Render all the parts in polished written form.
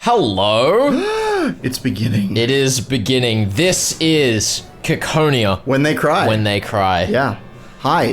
Hello? It's beginning. It is beginning. This is Ciconia. When they cry. When they cry. Yeah. Hi,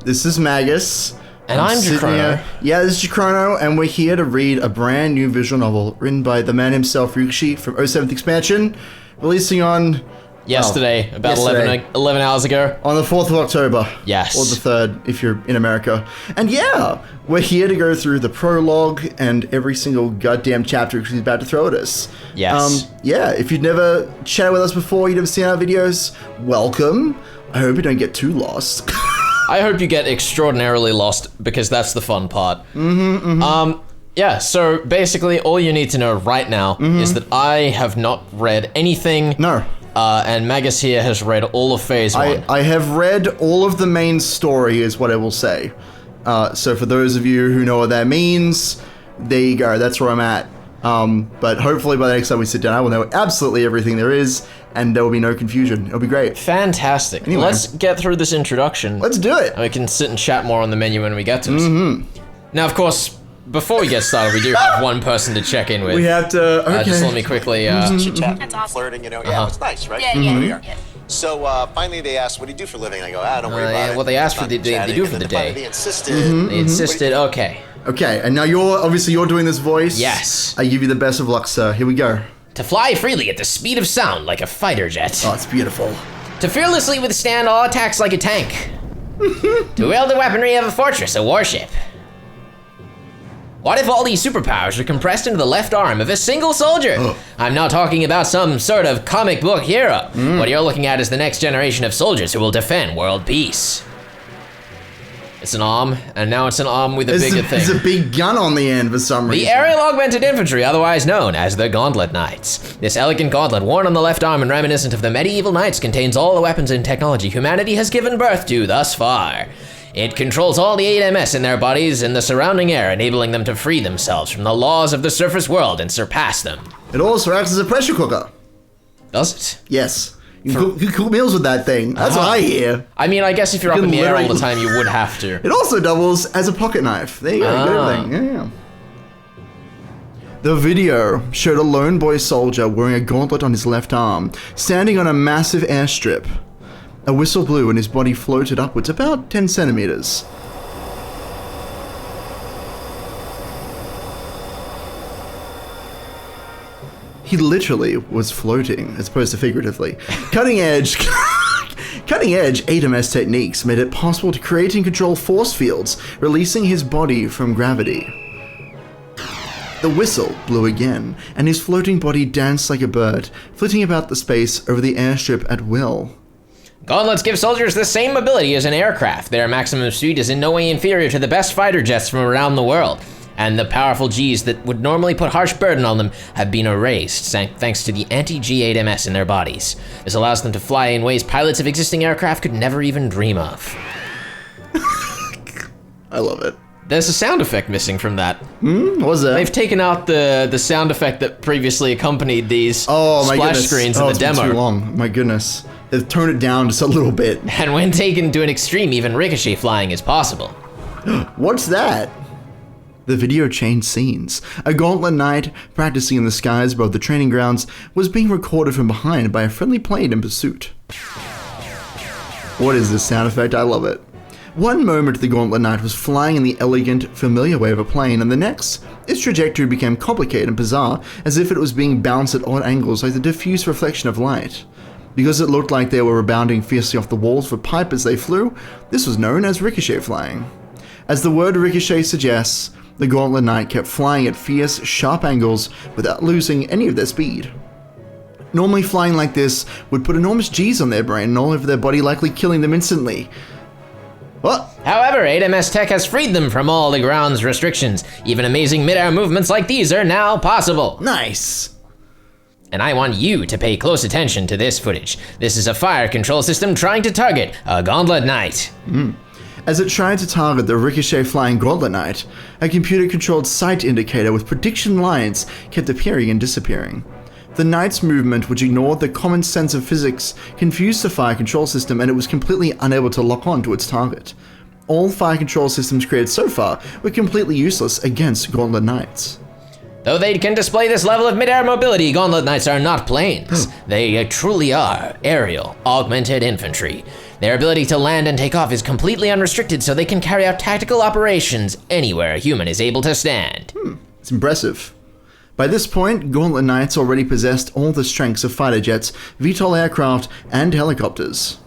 this is Magus. And I'm Ciconia. Yeah, this is Ciconia, and we're here to read a brand new visual novel written by the man himself, Rikishi, from 07th Expansion, releasing on... Yesterday, about 11 hours ago. On the 4th of October. Yes. Or the 3rd, if you're in America. And yeah, we're here to go through the prologue and every single goddamn chapter he's about to throw at us. Yes. Yeah, if you've never chatted with us before, you've never seen our videos, welcome. I hope you don't get too lost. I hope you get extraordinarily lost, because that's the fun part. Yeah, so basically all you need to know right now is that I have not read anything. No. And Magus here has read all of Phase 1. I have read all of the main story, is what I will say. So for those of you who know what that means, there you go, that's where I'm at. But hopefully by the next time we sit down, I will know absolutely everything there is, and there will be no confusion. It'll be great. Fantastic. Anyway, let's get through this introduction. Let's do it. And we can sit and chat more on the menu when we get to it. Now, of course, before we get started, we do have one person to check in with. We have to, okay. Just let me quickly... Chit-chat, That's awesome. flirting, you know, yeah, it was nice, right? Yeah. So finally they asked, what do you do for a living? I go, don't worry about it. Well, they asked for they do for the day. They insisted. They insisted, okay. Okay, and now you're doing this voice. Yes. I give you the best of luck, sir. Here we go. To fly freely at the speed of sound like a fighter jet. Oh, it's beautiful. To fearlessly withstand all attacks like a tank. To wield the weaponry of a fortress, a warship. What if all these superpowers are compressed into the left arm of a single soldier? I'm not talking about some sort of comic book hero. What you're looking at is the next generation of soldiers who will defend world peace. It's an arm, and now it's an arm with a bigger thing. There's a big gun on the end for some reason. The aerial augmented infantry, otherwise known as the Gauntlet Knights. This elegant gauntlet, worn on the left arm and reminiscent of the medieval knights, contains all the weapons and technology humanity has given birth to thus far. It controls all the 8MS in their bodies and the surrounding air, enabling them to free themselves from the laws of the surface world and surpass them. It also acts as a pressure cooker. Does it? Yes. You can cook meals with that thing. That's what I hear. I mean, I guess if you're up in the air all the time, you would have to. It also doubles as a pocket knife. There you go, good thing. Yeah. The video showed a lone boy soldier wearing a gauntlet on his left arm, standing on a massive airstrip. A whistle blew and his body floated upwards about 10 centimeters. He literally was floating, as opposed to figuratively. Cutting edge 8MS techniques made it possible to create and control force fields, releasing his body from gravity. The whistle blew again, and his floating body danced like a bird, flitting about the space over the airstrip at will. Gauntlets give soldiers the same mobility as an aircraft. Their maximum speed is in no way inferior to the best fighter jets from around the world. And the powerful Gs that would normally put harsh burden on them have been erased thanks to the anti-G8MS in their bodies. This allows them to fly in ways pilots of existing aircraft could never even dream of. I love it. There's a sound effect missing from that. What was that? They've taken out the sound effect that previously accompanied these splash screens in the demo. It's too long. My goodness. They've toned it down just a little bit. And when taken to an extreme, even ricochet flying is possible. What's that? The video changed scenes. A Gauntlet Knight, practicing in the skies above the training grounds, was being recorded from behind by a friendly plane in pursuit. What is this sound effect? I love it. One moment the Gauntlet Knight was flying in the elegant, familiar way of a plane, and the next, its trajectory became complicated and bizarre, as if it was being bounced at odd angles like the diffuse reflection of light. Because it looked like they were rebounding fiercely off the walls of a pipe as they flew, this was known as ricochet flying. As the word ricochet suggests, the Gauntlet Knight kept flying at fierce, sharp angles without losing any of their speed. Normally flying like this would put enormous G's on their brain and all over their body, likely killing them instantly. What? However, 8MS Tech has freed them from all the ground's restrictions. Even amazing mid-air movements like these are now possible. Nice. And I want you to pay close attention to this footage. This is a fire control system trying to target a Gauntlet Knight. As it tried to target the ricochet flying Gauntlet Knight, a computer-controlled sight indicator with prediction lines kept appearing and disappearing. The Knight's movement, which ignored the common sense of physics, confused the fire control system, and it was completely unable to lock on to its target. All fire control systems created so far were completely useless against Gauntlet Knights. Though they can display this level of mid-air mobility, Gauntlet Knights are not planes. They truly are aerial, augmented infantry. Their ability to land and take off is completely unrestricted, so they can carry out tactical operations anywhere a human is able to stand. It's impressive. By this point, Gauntlet Knights already possessed all the strengths of fighter jets, VTOL aircraft, and helicopters.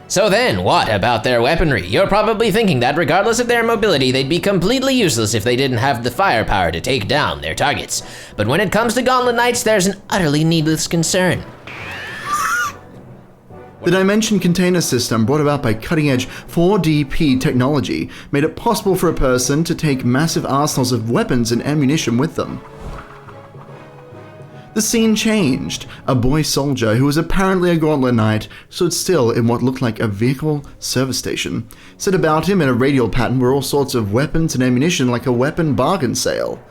So then, what about their weaponry? You're probably thinking that regardless of their mobility, they'd be completely useless if they didn't have the firepower to take down their targets. But when it comes to Gauntlet Knights, there's an utterly needless concern. The Dimension Container System, brought about by cutting-edge 4DP technology, made it possible for a person to take massive arsenals of weapons and ammunition with them. The scene changed. A boy soldier, who was apparently a Gauntlet Knight, stood still in what looked like a vehicle service station. Set about him in a radial pattern were all sorts of weapons and ammunition, like a weapon bargain sale.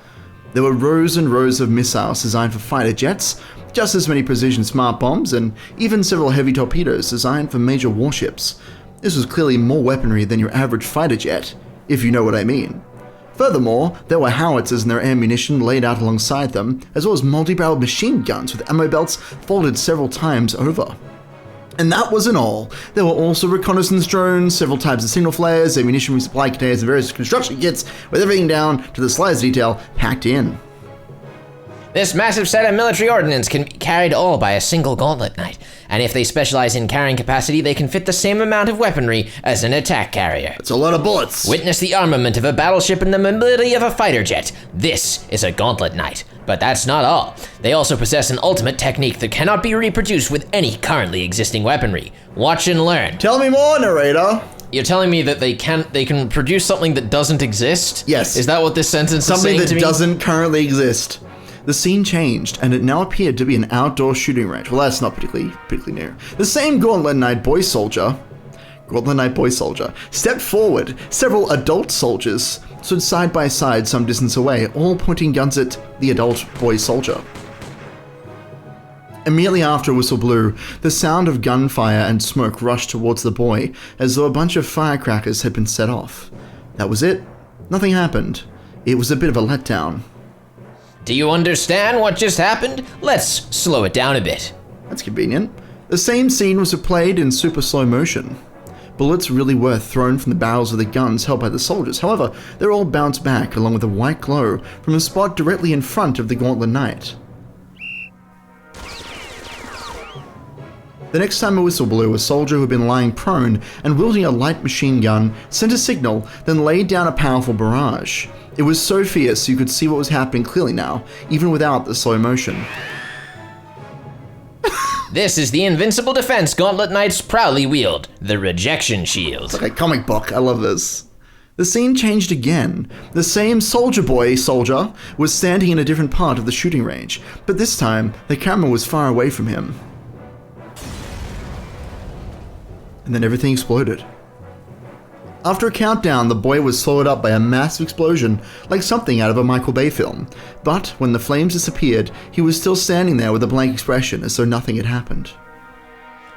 There were rows and rows of missiles designed for fighter jets, just as many precision smart bombs, and even several heavy torpedoes designed for major warships. This was clearly more weaponry than your average fighter jet, if you know what I mean. Furthermore, there were howitzers and their ammunition laid out alongside them, as well as multi-barreled machine guns with ammo belts folded several times over. And that wasn't all. There were also reconnaissance drones, several types of signal flares, ammunition resupply containers, and various construction kits, with everything down to the slightest detail packed in. This massive set of military ordnance can be carried all by a single Gauntlet Knight, and if they specialize in carrying capacity, they can fit the same amount of weaponry as an attack carrier. It's a lot of bullets. Witness the armament of a battleship and the mobility of a fighter jet. This is a Gauntlet Knight. But that's not all. They also possess an ultimate technique that cannot be reproduced with any currently existing weaponry. Watch and learn. Tell me more, narrator. You're telling me that they can produce something that doesn't exist? Yes. Is that what this sentence is saying to me? Something that doesn't currently exist. The scene changed, and it now appeared to be an outdoor shooting range. Well, that's not particularly near. The same Gauntlet Knight boy soldier, stepped forward. Several adult soldiers stood side by side some distance away, all pointing guns at the adult boy soldier. Immediately after a whistle blew, the sound of gunfire and smoke rushed towards the boy, as though a bunch of firecrackers had been set off. That was it. Nothing happened. It was a bit of a letdown. Do you understand what just happened? Let's slow it down a bit. That's convenient. The same scene was replayed in super slow motion. Bullets really were thrown from the barrels of the guns held by the soldiers. However, they all bounced back along with a white glow from a spot directly in front of the Gauntlet Knight. The next time a whistle blew, a soldier who had been lying prone and wielding a light machine gun sent a signal, then laid down a powerful barrage. It was so fierce you could see what was happening clearly now, even without the slow motion. This is the invincible defense Gauntlet Knights proudly wield, the rejection shield. It's like a comic book, I love this. The scene changed again. The same soldier was standing in a different part of the shooting range, but this time the camera was far away from him. And then everything exploded. After a countdown, the boy was swallowed up by a massive explosion, like something out of a Michael Bay film. But when the flames disappeared, he was still standing there with a blank expression, as though nothing had happened.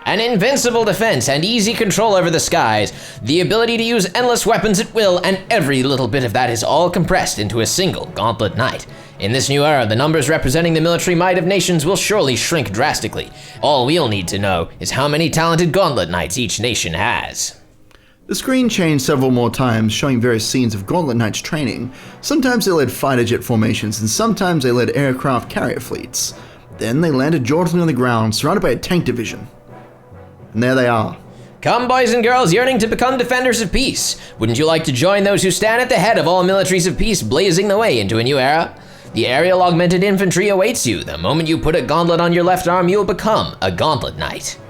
An invincible defense and easy control over the skies, the ability to use endless weapons at will, and every little bit of that is all compressed into a single Gauntlet Knight. In this new era, the numbers representing the military might of nations will surely shrink drastically. All we'll need to know is how many talented Gauntlet Knights each nation has. The screen changed several more times, showing various scenes of Gauntlet Knights training. Sometimes they led fighter jet formations, and sometimes they led aircraft carrier fleets. Then they landed jauntily on the ground, surrounded by a tank division. And there they are. Come, boys and girls yearning to become defenders of peace. Wouldn't you like to join those who stand at the head of all militaries of peace, blazing the way into a new era? The aerial augmented infantry awaits you. The moment you put a gauntlet on your left arm, you'll become a Gauntlet Knight.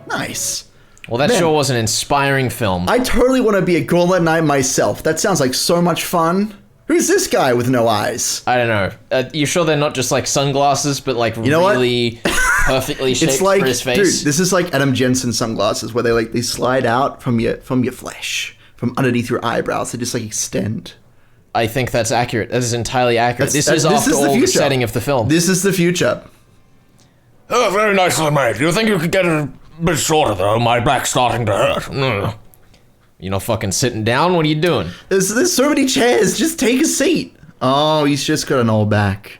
Nice. Well, that sure was an inspiring film. I totally want to be a Gauntlet Knight myself. That sounds like so much fun. Who's this guy with no eyes? I don't know. You sure they're not just like sunglasses, but like really perfectly shaped it's like, for his face? Dude, this is like Adam Jensen sunglasses where they slide out from your flesh, from underneath your eyebrows. They just like extend. I think that's accurate. That is entirely accurate. This is after all the setting of the film. This is the future. Oh, very nicely made. You think you could get it a bit shorter, though? My back's starting to hurt. You're not fucking sitting down? What are you doing? There's so many chairs. Just take a seat. Oh, he's just got an old back.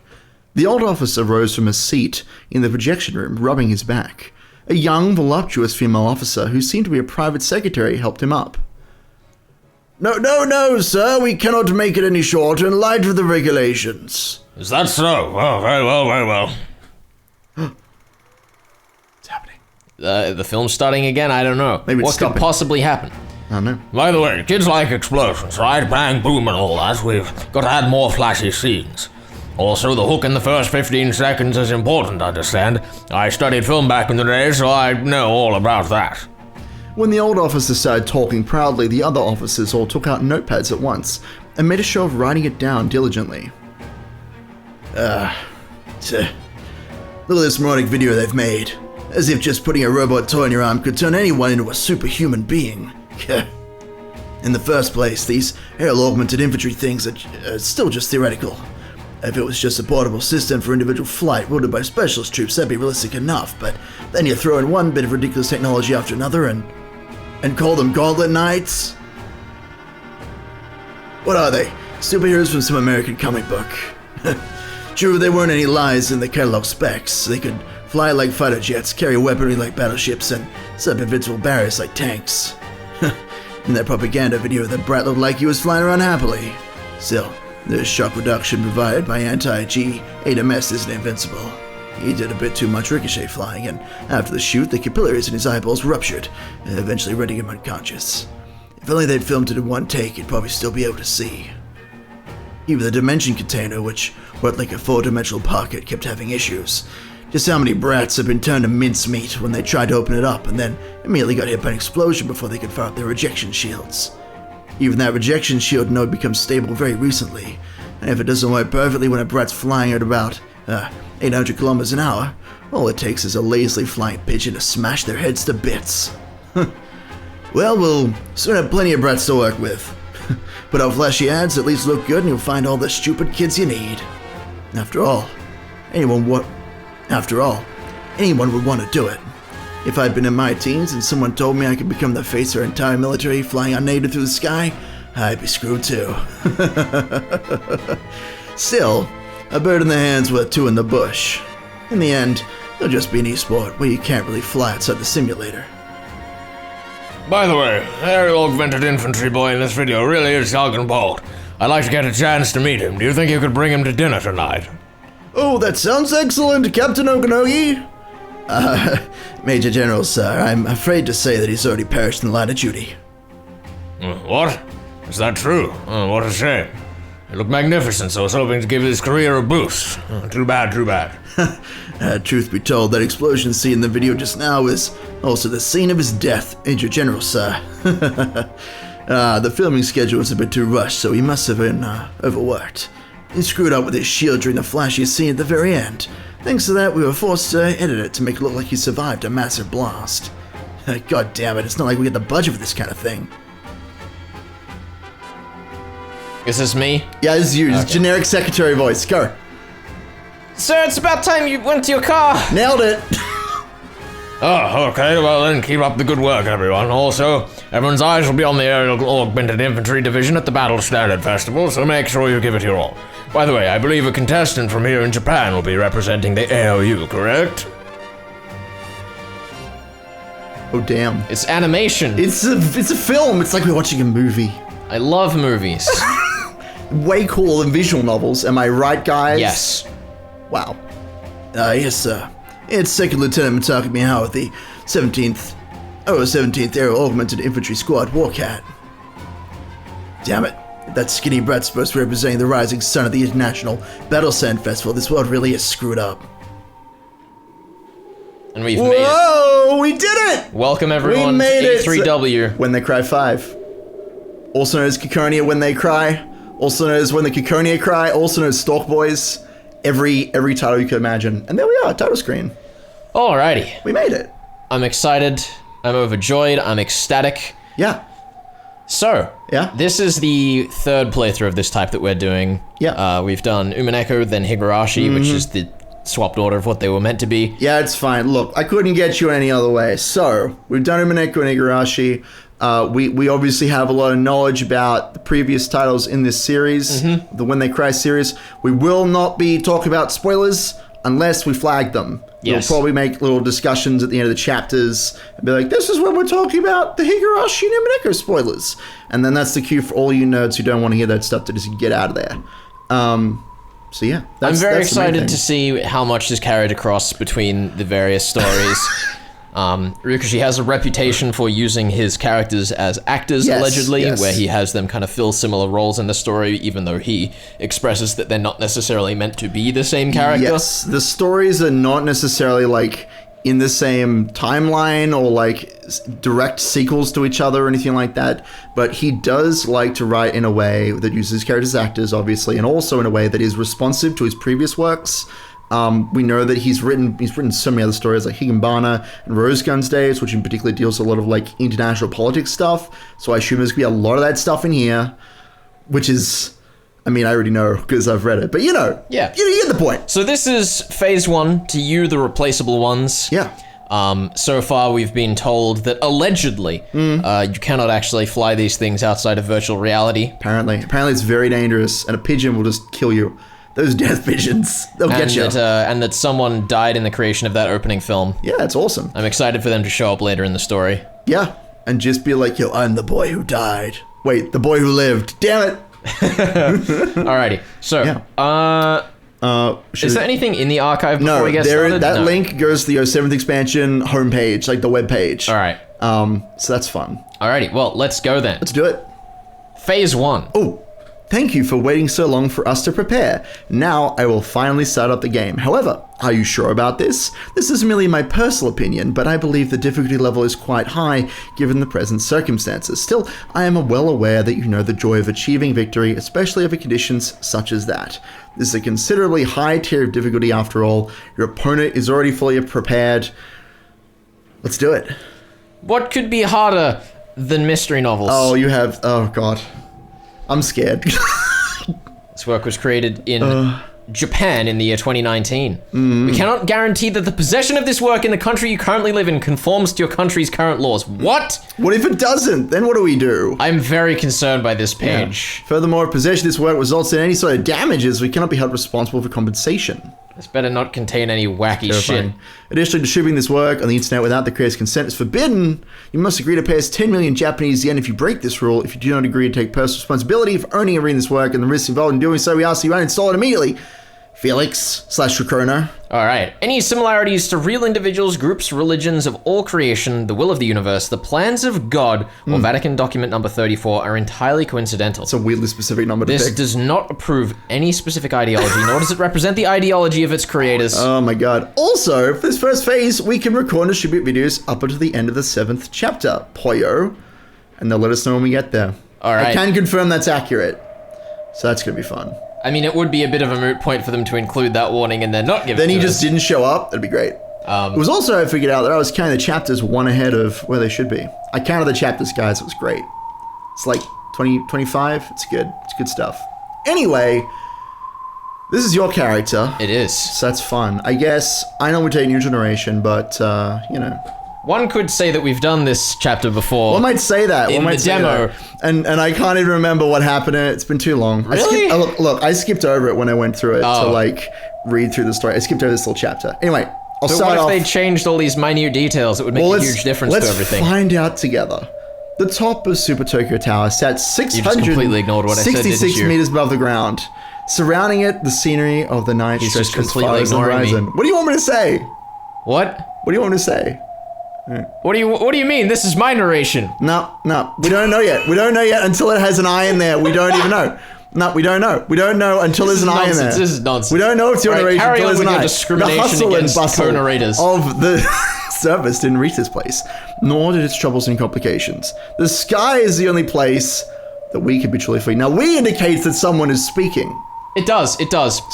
The old officer rose from his seat in the projection room, rubbing his back. A young, voluptuous female officer who seemed to be a private secretary helped him up. No, sir, we cannot make it any shorter in light of the regulations. Is that so? Oh, very well, very well. What's happening? The film's starting again? I don't know. Maybe it's what could stopping. possibly happen? I don't know. By the way, kids like explosions, right? Bang, boom, and all that. We've got to add more flashy scenes. Also, the hook in the first 15 seconds is important, understand? I studied film back in the day, so I know all about that. When the old officer started talking proudly, the other officers all took out notepads at once and made a show of writing it down diligently. Look at this moronic video they've made. As if just putting a robot toy in your arm could turn anyone into a superhuman being. In the first place, these aerial augmented infantry things are still just theoretical. If it was just a portable system for individual flight wielded by specialist troops, that'd be realistic enough, but then you throw in one bit of ridiculous technology after another and call them Gauntlet Knights? What are they? Superheroes from some American comic book. True, there weren't any lies in the catalog specs. They could fly like fighter jets, carry weaponry like battleships, and set up invincible barriers like tanks. In that propaganda video, the brat looked like he was flying around happily. Still, the shock reduction provided by anti-G-8MS isn't invincible. He did a bit too much ricochet flying, and after the shoot, the capillaries in his eyeballs ruptured, eventually rendering him unconscious. If only they'd filmed it in one take, he'd probably still be able to see. Even the dimension container, which worked like a four-dimensional pocket, kept having issues. Just how many brats have been turned to mincemeat when they tried to open it up and then immediately got hit by an explosion before they could fire up their rejection shields. Even that rejection shield node becomes stable very recently, and if it doesn't work perfectly when a brat's flying at about 800 kilometers an hour, all it takes is a lazily flying pigeon to smash their heads to bits. Well, we'll soon have plenty of brats to work with. Put out flashy ads, at least look good, and you'll find all the stupid kids you need. After all, anyone would want to do it. If I'd been in my teens and someone told me I could become the face of our entire military flying unaided through the sky, I'd be screwed too. Still, a bird in the hand's worth two in the bush. In the end, it'll just be an e-sport where you can't really fly outside the simulator. By the way, the aerial augmented infantry boy in this video really is young and bold. I'd like to get a chance to meet him. Do you think you could bring him to dinner tonight? Oh, that sounds excellent, Captain Okanogi. Major General, sir, I'm afraid to say that he's already perished in the line of duty. What? Is that true? Oh, what a shame. He looked magnificent, so I was hoping to give his career a boost. Too bad, too bad. Truth be told, that explosion scene in the video just now is also the scene of his death, Major General, sir. The filming schedule was a bit too rushed, so he must have been overworked. He screwed up with his shield during the flashiest scene at the very end. Thanks to that, we were forced to edit it to make it look like he survived a massive blast. God damn it, it's not like we get the budget for this kind of thing. Is this me? Yeah, this is you. It's generic secretary voice. Go. Sir, it's about time you went to your car. Nailed it. Oh, okay, well then keep up the good work, everyone. Also, everyone's eyes will be on the aerial augmented infantry division at the Battle Standard Festival, so make sure you give it your all. By the way, I believe a contestant from here in Japan will be representing the AOU, correct? Oh, damn. It's animation. It's a film. It's like we're watching a movie. I love movies. Way cooler than visual novels. Am I right, guys? Yes. Wow. Yes, sir. It's Second Lieutenant Mitake Mihao with the 17th Aerial Augmented Infantry Squad Warcat. Damn it. If that skinny brat's supposed to be representing the rising sun of the International Battle Sand Festival, this world really is screwed up. And we've made it. Whoa! We did it! Welcome everyone We made to it! A3W. When They Cry 5. Also known as Ciconia When They Cry. Also known as When the Ciconia Cry. Also known as Stalk Boys. Every title you could imagine. And there we are, title screen. Alrighty. We made it. I'm excited. I'm overjoyed. I'm ecstatic. Yeah. So, Yeah? this is the third playthrough of this type that we're doing. Yeah. We've done Umineko, then Higurashi, which is the swapped order of what they were meant to be. Yeah, it's fine. Look, I couldn't get you any other way. So, we've done Umineko and Higurashi. We obviously have a lot of knowledge about the previous titles in this series, the When They Cry series. We will not be talking about spoilers unless we flag them. Yes. We'll probably make little discussions at the end of the chapters and be like, this is when we're talking about the Higurashi no Mineko spoilers. And then that's the cue for all you nerds who don't want to hear that stuff to just get out of there. So yeah, I'm very excited to see how much is carried across between the various stories. Rikushi has a reputation for using his characters as actors, allegedly, where he has them kind of fill similar roles in the story, even though he expresses that they're not necessarily meant to be the same character. Yes, the stories are not necessarily like in the same timeline or like direct sequels to each other or anything like that, but he does like to write in a way that uses his characters as actors, obviously, and also in a way that is responsive to his previous works. We know that he's written so many other stories like Higginbana and Rose Guns Days, which in particular deals a lot of like international politics stuff. So I assume there's gonna be a lot of that stuff in here, which is, I mean, I already know because I've read it, but you know, you get the point. So this is phase 1 to you, the replaceable ones. Yeah. So far we've been told that allegedly you cannot actually fly these things outside of virtual reality. Apparently it's very dangerous, and a pigeon will just kill you. Those death pigeons, they'll get you. And that someone died in the creation of that opening film. Yeah, that's awesome. I'm excited for them to show up later in the story. Yeah, and just be like, yo, I'm the boy who died. Wait, the boy who lived. Damn it. Alrighty, so, is there anything in the archive before we get started? That link goes to the 07th expansion homepage, like the web page. Alright. So that's fun. Alrighty, well, let's go then. Let's do it. Phase 1. Oh. Thank you for waiting so long for us to prepare. Now I will finally start up the game. However, are you sure about this? This is merely my personal opinion, but I believe the difficulty level is quite high given the present circumstances. Still, I am well aware that you know the joy of achieving victory, especially over conditions such as that. This is a considerably high tier of difficulty after all. Your opponent is already fully prepared. Let's do it. What could be harder than mystery novels? Oh god. I'm scared. This work was created in Japan in the year 2019. We cannot guarantee that the possession of this work in the country you currently live in conforms to your country's current laws. What? What if it doesn't? Then what do we do? I'm very concerned by this page. Yeah. Furthermore, possession of this work results in any sort of damages. We cannot be held responsible for compensation. This better not contain any wacky shit. Additionally, distributing this work on the internet without the creator's consent is forbidden. You must agree to pay us 10 million Japanese yen if you break this rule. If you do not agree to take personal responsibility for owning and reading this work and the risks involved in doing so, we ask you uninstall it immediately. Felix/Shikrono. Alright. Any similarities to real individuals, groups, religions of all creation, the will of the universe, the plans of God, or Vatican document number 34 are entirely coincidental. It's a weirdly specific number to pick. This does not approve any specific ideology, nor does it represent the ideology of its creators. Oh my god. Also, for this first phase, we can record and distribute videos up until the end of the 7th chapter. Poyo. And they'll let us know when we get there. Alright. I can confirm that's accurate. So that's gonna be fun. I mean, it would be a bit of a moot point for them to include that warning and then not give it to us. Then he just didn't show up. That'd be great. It was also, I figured out that I was counting the chapters one ahead of where they should be. I counted the chapters, guys. It was great. It's like 20, 25. It's good. It's good stuff. Anyway, this is your character. It is. So that's fun. I guess I know we take new generation, but, you know. One could say that we've done this chapter before. One might say that. In One might the demo. And I can't even remember what happened in it. It's been too long. Really? I skipped over it when I went through it to like read through the story. I skipped over this little chapter. Anyway, I'll start off. What if they changed all these minute details? It would make a huge difference to everything. Let's find out together. The top of Super Tokyo Tower sat 666 meters above the ground. Surrounding it, the scenery of the night stretched as far as the horizon. What do you want me to say? What? What do you want me to say? What do you mean? This is my narration. No, we don't know yet. We don't know yet until it has an eye in there. We don't even know. No, we don't know. We don't know until there's an eye in there. This is nonsense. We don't know if it's your narration until there's an eye. Discrimination the hustle against and bustle co-narrators of the service didn't reach this place, nor did its troubles and complications. The sky is the only place that we could be truly free. Now, we indicates that someone is speaking. It does.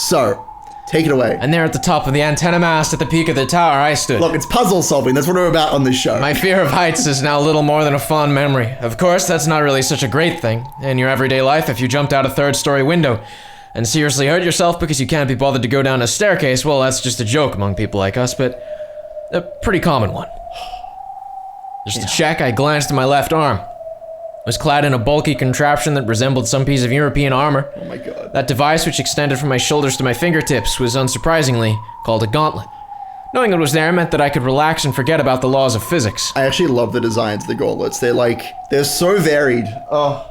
So, take it away. And there at the top of the antenna mast at the peak of the tower, I stood. Look, it's puzzle solving. That's what we're about on this show. My fear of heights is now little more than a fond memory. Of course, that's not really such a great thing. In your everyday life, if you jumped out a third-story window and seriously hurt yourself because you can't be bothered to go down a staircase, well, that's just a joke among people like us, but a pretty common one. Just to check, I glanced at my left arm. was clad in a bulky contraption that resembled some piece of European armor. Oh my god. That device, which extended from my shoulders to my fingertips, was unsurprisingly called a gauntlet. Knowing it was there meant that I could relax and forget about the laws of physics. I actually love the designs of the gauntlets. They're so varied. Oh.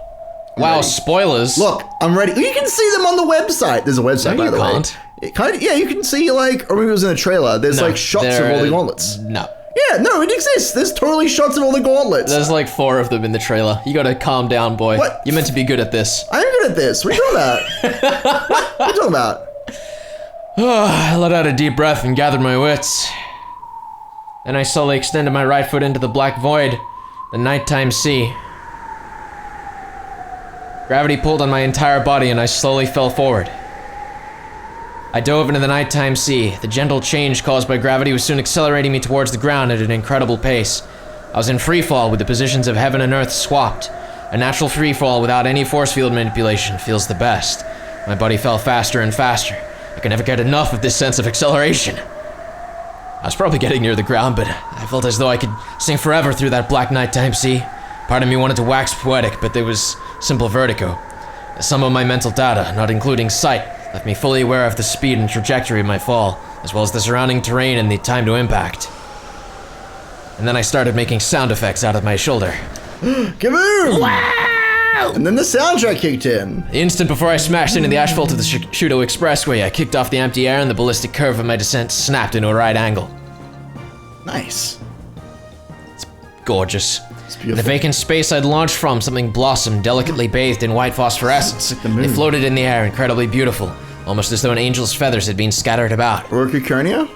Wow, ready. spoilers. Look, I'm ready. You can see them on the website. There's a website, No, by the you way. can't. It kind of, yeah, you can see or maybe it was in a trailer. There's shots of all the gauntlets. No. Yeah, no, it exists. There's totally shots of all the gauntlets. There's 4 of them in the trailer. You gotta calm down, boy. What? You're meant to be good at this. I'm good at this. What are you talking about? What are you talking about? I let out a deep breath and gathered my wits. Then I slowly extended my right foot into the black void, the nighttime sea. Gravity pulled on my entire body and I slowly fell forward. I dove into the nighttime sea. The gentle change caused by gravity was soon accelerating me towards the ground at an incredible pace. I was in free fall with the positions of heaven and earth swapped. A natural free fall without any force field manipulation feels the best. My body fell faster and faster. I could never get enough of this sense of acceleration. I was probably getting near the ground, but I felt as though I could sing forever through that black nighttime sea. Part of me wanted to wax poetic, but there was simple vertigo. Some of my mental data, not including sight, left me fully aware of the speed and trajectory of my fall, as well as the surrounding terrain and the time to impact. And then I started making sound effects out of my shoulder. Kaboom! Wow! And then the soundtrack kicked in. The instant before I smashed into the asphalt of the Shudo Expressway, I kicked off the empty air and the ballistic curve of my descent snapped into a right angle. Nice. Gorgeous. It's In beautiful. the vacant space I'd launched from, something blossomed, delicately bathed in white phosphorescence. It's like the moon. They floated in the air, incredibly beautiful, almost as though an angel's feathers had been scattered about. Or Ciconia?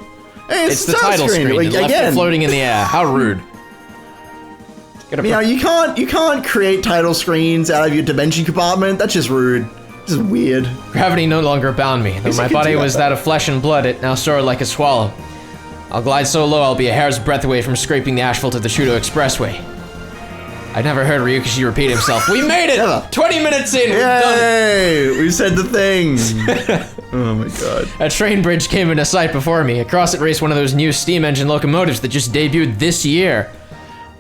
Hey, It's the title screen. Like, It left it floating in the air. How rude. You can't create title screens out of your dimension compartment. That's just rude. This is weird. Gravity no longer bound me. Though Yes, my you can body do that, was though. that of flesh and blood, it now soared like a swallow. I'll glide so low I'll be a hair's breadth away from scraping the asphalt of the Shudo Expressway. I'd never heard Ryukishi repeat himself. We made it! Never. 20 minutes in, we've done it! Yay! We said the thing. Oh my god. A train bridge came into sight before me. Across it raced one of those new steam engine locomotives that just debuted this year.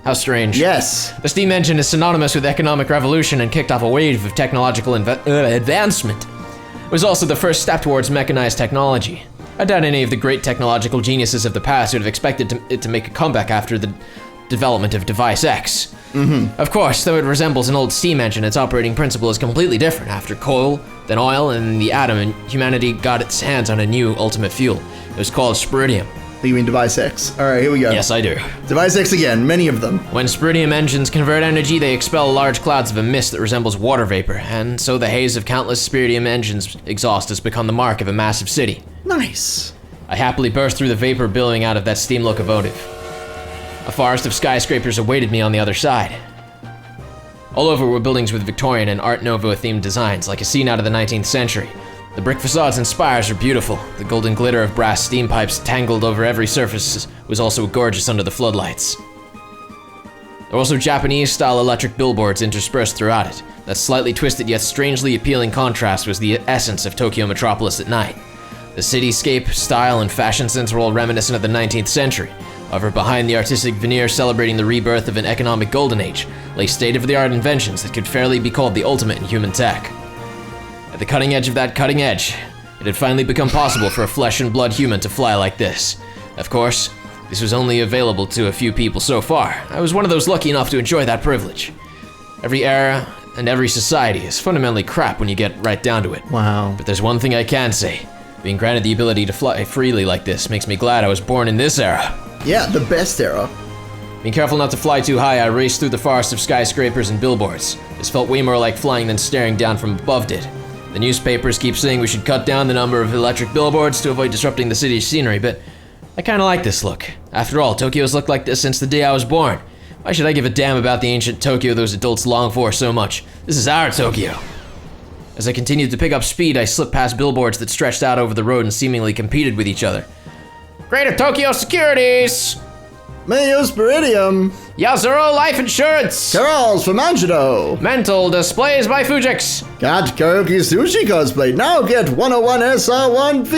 How strange. Yes. The steam engine is synonymous with economic revolution and kicked off a wave of technological advancement. It was also the first step towards mechanized technology. I doubt any of the great technological geniuses of the past would have expected it to make a comeback after the development of Device X. Of course, though it resembles an old steam engine, its operating principle is completely different. After coal, then oil, and the atom, and humanity got its hands on a new ultimate fuel. It was called spiridium. You mean Device X? Alright, here we go. Yes, I do. Device X again, many of them. When spiridium engines convert energy, they expel large clouds of a mist that resembles water vapor, and so the haze of countless spiridium engines' exhaust has become the mark of a massive city. Nice. I happily burst through the vapor billowing out of that steam locomotive. A forest of skyscrapers awaited me on the other side. All over were buildings with Victorian and Art Nouveau themed designs, like a scene out of the 19th century. The brick facades and spires were beautiful. The golden glitter of brass steam pipes tangled over every surface was also gorgeous under the floodlights. There were also Japanese-style electric billboards interspersed throughout it. That slightly twisted yet strangely appealing contrast was the essence of Tokyo metropolis at night. The cityscape, style, and fashion sense were all reminiscent of the 19th century. However, behind the artistic veneer celebrating the rebirth of an economic golden age lay state-of-the-art inventions that could fairly be called the ultimate in human tech. At the cutting edge of that cutting edge, it had finally become possible for a flesh and blood human to fly like this. Of course, this was only available to a few people so far. I was one of those lucky enough to enjoy that privilege. Every era and every society is fundamentally crap when you get right down to it. Wow. But there's one thing I can say. Being granted the ability to fly freely like this makes me glad I was born in this era. Yeah, the best era. Being careful not to fly too high, I raced through the forest of skyscrapers and billboards. This felt way more like flying than staring down from above did. The newspapers keep saying we should cut down the number of electric billboards to avoid disrupting the city's scenery, but I kinda like this look. After all, Tokyo's looked like this since the day I was born. Why should I give a damn about the ancient Tokyo those adults long for so much? This is our Tokyo. As I continued to pick up speed, I slipped past billboards that stretched out over the road and seemingly competed with each other. Greater Tokyo Securities! Mayo Spiridium. Yazuro Life Insurance! Carols for Mangido. Mental Displays by Fujix! Got karaoke sushi cosplay. Now get 101 SR1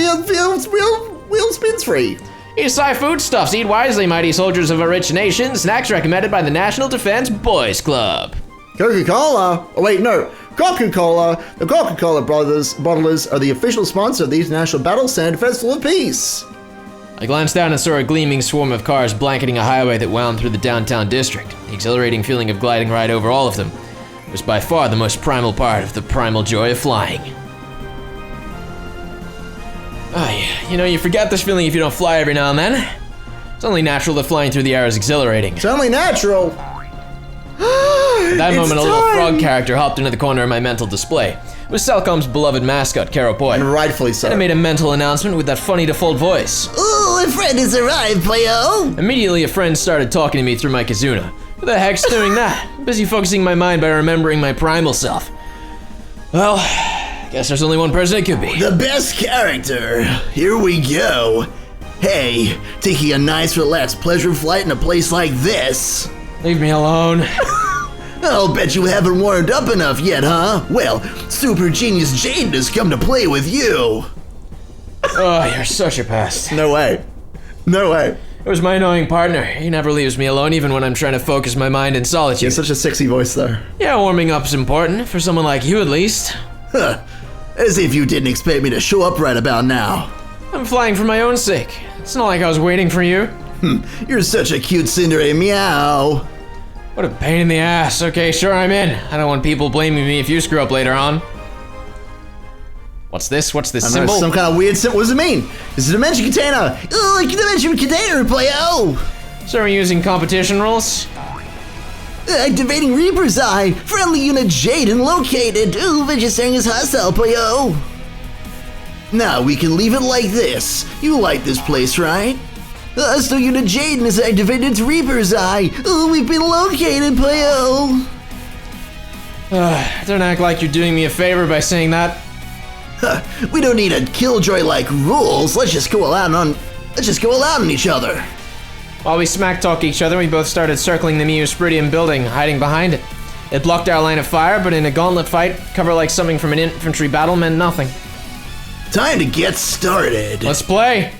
wheel spins free. Eastside Foodstuffs. Eat wisely, mighty soldiers of a rich nation. Snacks recommended by the National Defense Boys Club. Coca-Cola? Oh wait, no. Coca-Cola. The Coca-Cola bottlers are the official sponsor of the International Battle Standard Festival of Peace. I glanced down and saw a gleaming swarm of cars blanketing a highway that wound through the downtown district. The exhilarating feeling of gliding right over all of them was by far the most primal part of the primal joy of flying. You know, you forget this feeling if you don't fly every now and then. It's only natural that flying through the air is exhilarating. It's only natural. At that moment, a little frog character hopped into the corner of my mental display. It was Celcom's beloved mascot, Caro Boy. And rightfully so. And I made a mental announcement with that funny default voice. Ooh, a friend has arrived, playo! Immediately, a friend started talking to me through my kazuna. Who the heck's doing that? I'm busy focusing my mind by remembering my primal self. Well, guess there's only one person it could be. The best character. Here we go. Hey, taking a nice, relaxed pleasure flight in a place like this. Leave me alone. I'll bet you haven't warmed up enough yet, huh? Well, Super Genius Jaden has come to play with you. Oh, you're such a pest. No way. No way. It was my annoying partner. He never leaves me alone even when I'm trying to focus my mind in solitude. You have such a sexy voice though. Yeah, warming up's important, for someone like you at least. Huh. As if you didn't expect me to show up right about now. I'm flying for my own sake. It's not like I was waiting for you. You're such a cute Cinderay meow. What a pain in the ass. Okay, sure, I'm in. I don't want people blaming me if you screw up later on. What's this? What's this I know, symbol? some kind of weird symbol. What does it mean? It's a dimension container. Ooh, a dimension container, playo! So are we using competition rules? Activating Reaper's Eye. Friendly unit Jaden located. Ooh, registering as hostile, playo. Now we can leave it like this. You like this place, right? Hostile unit Jaden has activated its Reaper's Eye. Ooh, we've been located, playo. Don't act like you're doing me a favor by saying that. We don't need a killjoy-like rules. Let's just go all out on each other. While we smack talk each other, we both started circling the Meospiridium building, hiding behind it. It blocked our line of fire, but in a gauntlet fight, cover like something from an infantry battle meant nothing. Time to get started. Let's play.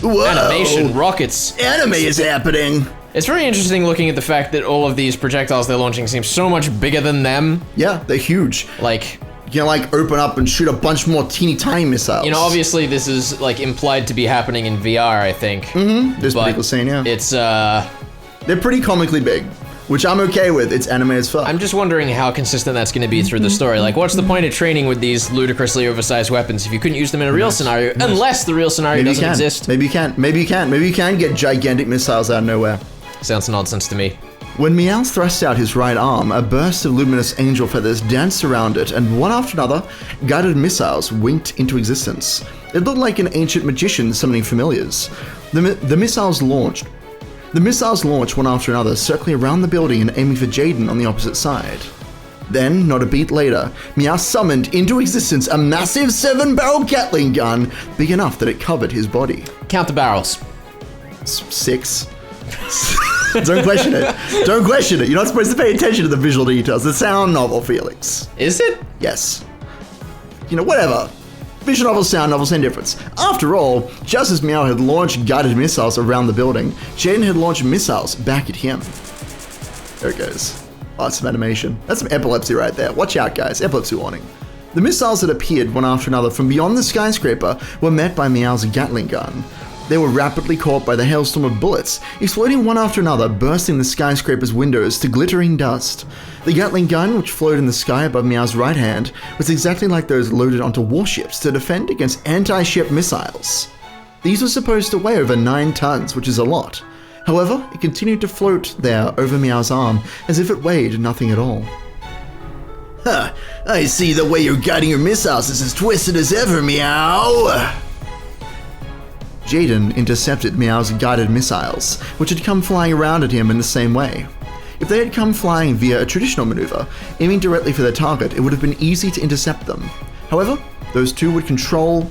Whoa. Animation rockets. Anime is happening. It's very interesting looking at the fact that all of these projectiles they're launching seem so much bigger than them. Yeah, they're huge. Like, You can like open up and shoot a bunch more teeny tiny missiles. you know, obviously this is like implied to be happening in VR, I think. This but particular scene, yeah. It's, They're pretty comically big, which I'm okay with. It's anime as fuck. I'm just wondering how consistent that's going to be through the story. Like, what's the point of training with these ludicrously oversized weapons if you couldn't use them in a real scenario? Unless the real scenario Maybe you doesn't can. exist. Maybe you can. Maybe you can. Maybe you can get gigantic missiles out of nowhere. Sounds nonsense to me. When Meow thrust out his right arm, a burst of luminous angel feathers danced around it, and one after another, guided missiles winked into existence. It looked like an ancient magician summoning familiars. The missiles launched one after another, circling around the building and aiming for Jaden on the opposite side. Then, not a beat later, Meow summoned into existence a massive 7-barrel Gatling gun, big enough that it covered his body. Count the barrels. 6. Don't question it. Don't question it. You're not supposed to pay attention to the visual details, the sound novel feelings. Is it? Yes. You know, whatever. Visual novels, sound novels, same difference. After all, just as Meow had launched guided missiles around the building, Jaden had launched missiles back at him. There it goes. Oh, some animation. That's some epilepsy right there. Watch out, guys. Epilepsy warning. The missiles that appeared one after another from beyond the skyscraper were met by Meow's Gatling gun. They were rapidly caught by the hailstorm of bullets, exploding one after another, bursting the skyscraper's windows to glittering dust. The Gatling gun, which floated in the sky above Meow's right hand, was exactly like those loaded onto warships to defend against anti-ship missiles. These were supposed to weigh over 9 tons, which is a lot. However, it continued to float there over Meow's arm, as if it weighed nothing at all. Huh, I see the way you're guiding your missiles is as twisted as ever, Meow. Jaden intercepted Meow's guided missiles, which had come flying around at him in the same way. If they had come flying via a traditional maneuver, aiming directly for their target, it would have been easy to intercept them. However, those two could control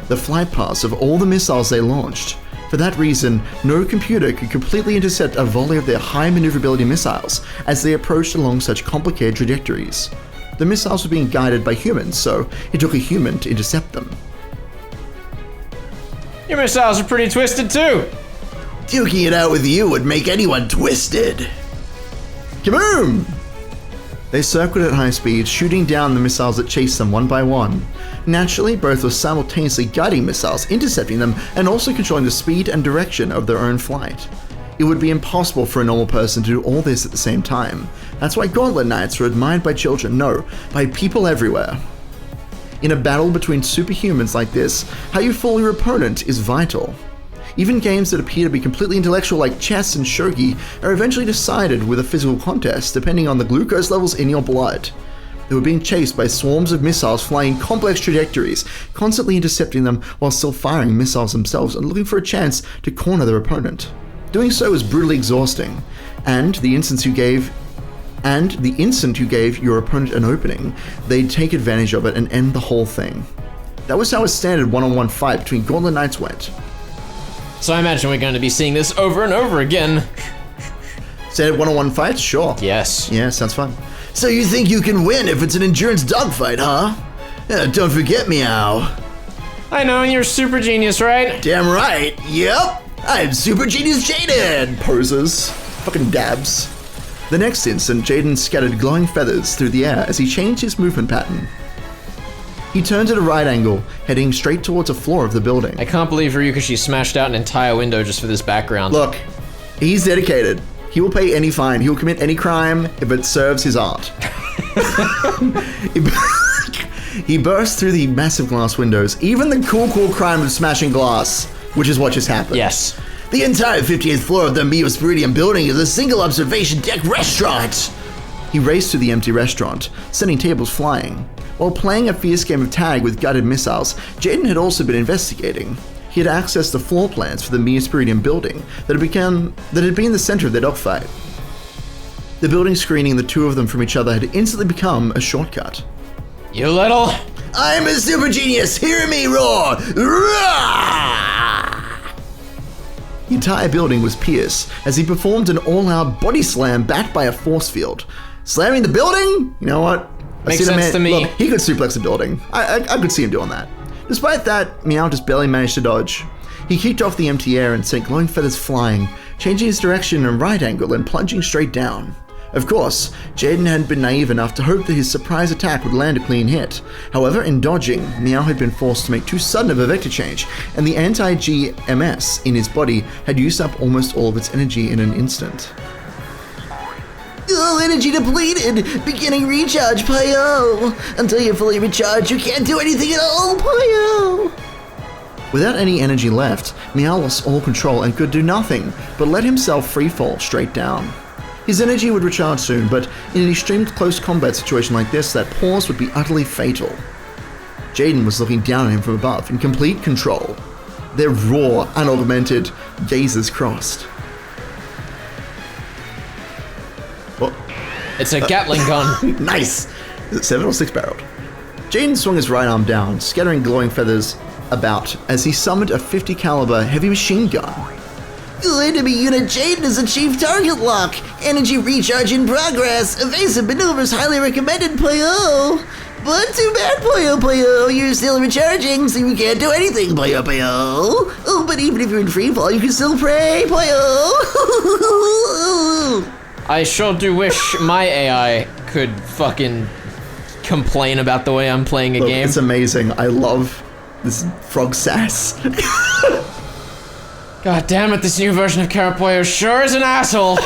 the flight paths of all the missiles they launched. For that reason, no computer could completely intercept a volley of their high maneuverability missiles as they approached along such complicated trajectories. The missiles were being guided by humans, so it took a human to intercept them. Your missiles are pretty twisted too. Duking it out with you would make anyone twisted. Kaboom! They circled at high speed, shooting down the missiles that chased them one by one. Naturally, both were simultaneously guiding missiles, intercepting them, and also controlling the speed and direction of their own flight. It would be impossible for a normal person to do all this at the same time. That's why Gauntlet Knights are admired by children, no, by people everywhere. In a battle between superhumans like this, how you fool your opponent is vital. Even games that appear to be completely intellectual like chess and shogi are eventually decided with a physical contest depending on the glucose levels in your blood. They were being chased by swarms of missiles flying in complex trajectories, constantly intercepting them while still firing missiles themselves and looking for a chance to corner their opponent. Doing so is brutally exhausting, and the instant you gave your opponent an opening, they'd take advantage of it and end the whole thing. That was how a standard one-on-one fight between Gauntlet Knights went. So I imagine we're going to be seeing this over and over again. Standard one-on-one fights? Sure. Yes. Yeah, sounds fun. So you think you can win if it's an endurance dogfight, huh? Don't forget, Meow. I know, you're super genius, right? Damn right. Yep. I'm Super Genius Jaden. Posers. Fucking dabs. The next instant, Jaden scattered glowing feathers through the air as he changed his movement pattern. He turned at a right angle, heading straight towards the floor of the building. I can't believe Ryukashi smashed out an entire window just for this background. Look, he's dedicated. He will pay any fine. He will commit any crime if it serves his art. He burst through the massive glass windows, even the cool crime of smashing glass, which is what just happened. Yes. The entire 58th floor of the Meospiridium building is a single observation deck restaurant. He raced through the empty restaurant, sending tables flying. While playing a fierce game of tag with guided missiles, Jaden had also been investigating. He had accessed the floor plans for the Meospiridium building that had been the center of their dogfight. The building screening the two of them from each other had instantly become a shortcut. You little... I'm a super genius! Hear me roar! Roar! The entire building was pierced as he performed an all-out body slam backed by a force field. Slamming the building? You know what? Makes sense to me. Look, he could suplex the building. I could see him doing that. Despite that, Meow just barely managed to dodge. He kicked off the empty air and sent glowing feathers flying, changing his direction at a right angle and plunging straight down. Of course, Jaden hadn't been naive enough to hope that his surprise attack would land a clean hit. However, in dodging, Meow had been forced to make too sudden of a vector change, and the anti-GMS in his body had used up almost all of its energy in an instant. Oh, energy depleted! Beginning recharge, Payo! Until you're fully recharged, you can't do anything at all, Payo! Without any energy left, Meow lost all control and could do nothing but let himself freefall straight down. His energy would recharge soon, but in an extreme close combat situation like this, that pause would be utterly fatal. Jaden was looking down at him from above, in complete control. Their raw, unaugmented gazes crossed. Well, It's a Gatling gun. nice! Is it 7 or 6 barreled? Jaden swung his right arm down, scattering glowing feathers about as he summoned a 50 caliber heavy machine gun. Enemy unit Jaden has achieved target lock. Energy recharge in progress. Evasive maneuvers highly recommended, Payo. But too bad, Payo. You're still recharging, so you can't do anything, Payo. Oh, but even if you're in freefall, you can still pray, Payo. I sure do wish my AI could fucking complain about the way I'm playing a game. It's amazing. I love this frog sass. God damn it, this new version of Carapoyo sure is an asshole.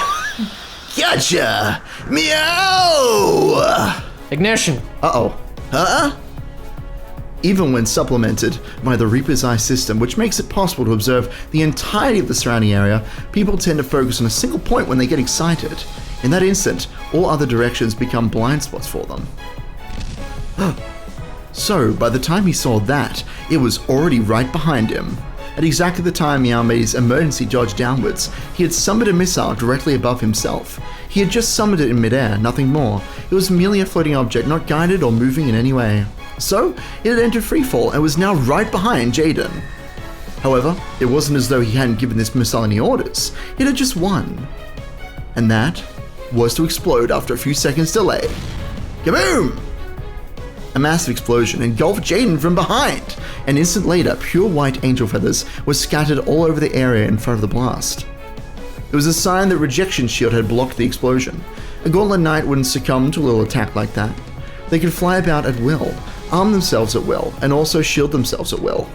Gotcha. Meow. Ignition. Uh-oh. Huh? Even when supplemented by the Reaper's Eye system, which makes it possible to observe the entirety of the surrounding area, people tend to focus on a single point when they get excited. In that instant, all other directions become blind spots for them. So, by the time he saw that, it was already right behind him. At exactly the time Meow made his emergency dodge downwards, he had summoned a missile directly above himself. He had just summoned it in midair, nothing more. It was merely a floating object, not guided or moving in any way. So, it had entered freefall and was now right behind Jaden. However, it wasn't as though he hadn't given this missile any orders. It had just won. And that was to explode after a few seconds delay. Kaboom! A massive explosion engulfed Jaden from behind. An instant later, pure white angel feathers were scattered all over the area in front of the blast. It was a sign that Rejection Shield had blocked the explosion. A Gauntlet Knight wouldn't succumb to a little attack like that. They could fly about at will, arm themselves at will, and also shield themselves at will.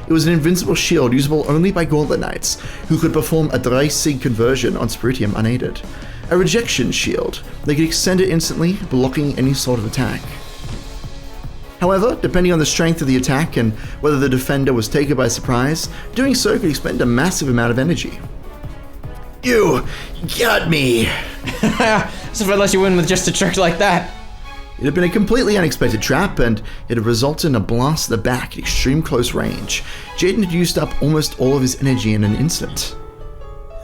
It was an invincible shield usable only by Gauntlet Knights, who could perform a 3-sig conversion on Spiritium unaided. A Rejection Shield, they could extend it instantly, blocking any sort of attack. However, depending on the strength of the attack and whether the defender was taken by surprise, doing so could expend a massive amount of energy. You got me. So if I let you win with just a trick like that. It had been a completely unexpected trap, and it had resulted in a blast to the back at extreme close range. Jaden had used up almost all of his energy in an instant.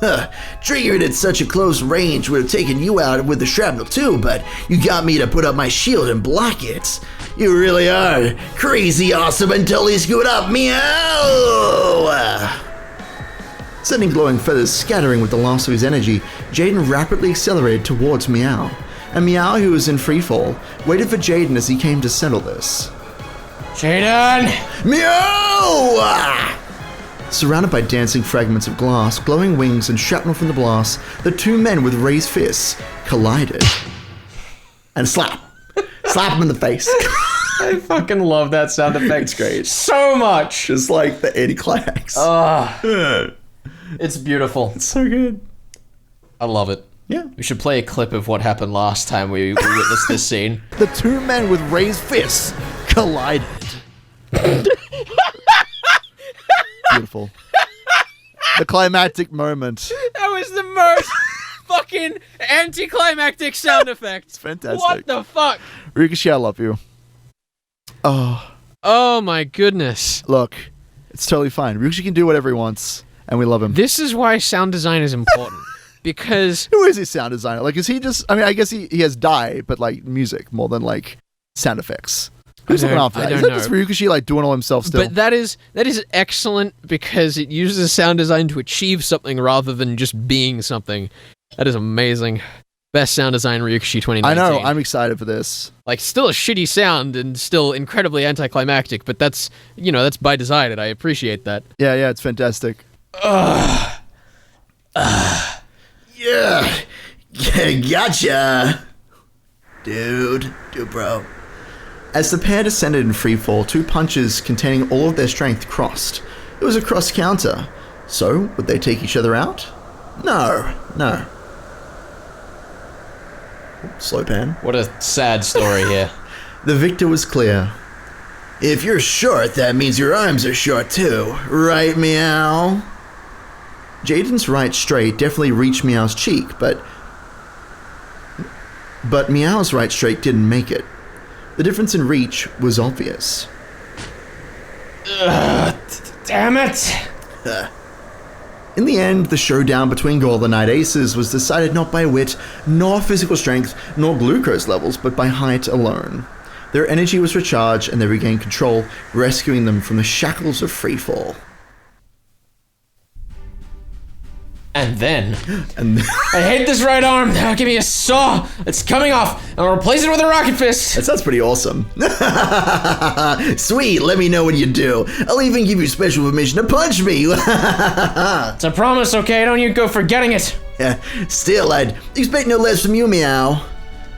Triggering at such a close range would have taken you out with the shrapnel too, but you got me to put up my shield and block it. You really are crazy awesome and totally screwed up, meow! Sending glowing feathers scattering with the loss of his energy, Jaden rapidly accelerated towards Meow. And Meow, who was in freefall, waited for Jaden as he came to settle this. Jaden! Meow! Surrounded by dancing fragments of glass, glowing wings, and shrapnel from the blast, the two men with raised fists collided. And slap. Slap him in the face. I fucking love that sound effect. It's great. So much! Just like the anticlimax. It's beautiful. It's so good. I love it. Yeah. We should play a clip of what happened last time we witnessed this scene. The two men with raised fists collided. Beautiful. The climactic moment. That was the most fucking anticlimactic sound effect. It's fantastic. What the fuck? Ricochet, I love you. Oh my goodness. Look, it's totally fine. Ricochet can do whatever he wants, and we love him. This is why sound design is important. Because Who is his sound designer? Like, is he just... I mean, I guess he has dye, but, like, music more than, like, sound effects. Who's looking after that? I Is don't that just know. Ricochet, like, doing all himself still? But that is excellent because it uses sound design to achieve something rather than just being something. That is amazing. Best sound design Ryukishi 2019. I know, I'm excited for this. Like, still a shitty sound and still incredibly anticlimactic, but that's, that's by design and I appreciate that. Yeah, it's fantastic. Yeah. Gotcha. Dude, bro. As the pair descended in freefall, two punches containing all of their strength crossed. It was a cross counter. So, would they take each other out? No. Slow pan. What a sad story here. The victor was clear. If you're short, that means your arms are short too. Right, meow? Jaden's right straight definitely reached Meow's cheek, but Meow's right straight didn't make it. The difference in reach was obvious. Damn it! In the end, the showdown between Gauntlet Knight Aces was decided not by wit, nor physical strength, nor glucose levels, but by height alone. Their energy was recharged and they regained control, rescuing them from the shackles of freefall. And then... I hate this right arm. Now give me a saw. It's coming off. And I'll replace it with a rocket fist. That sounds pretty awesome. Sweet, let me know when you do. I'll even give you special permission to punch me. It's a promise, okay? Don't you go forgetting it. Still, I'd expect no less from you, meow.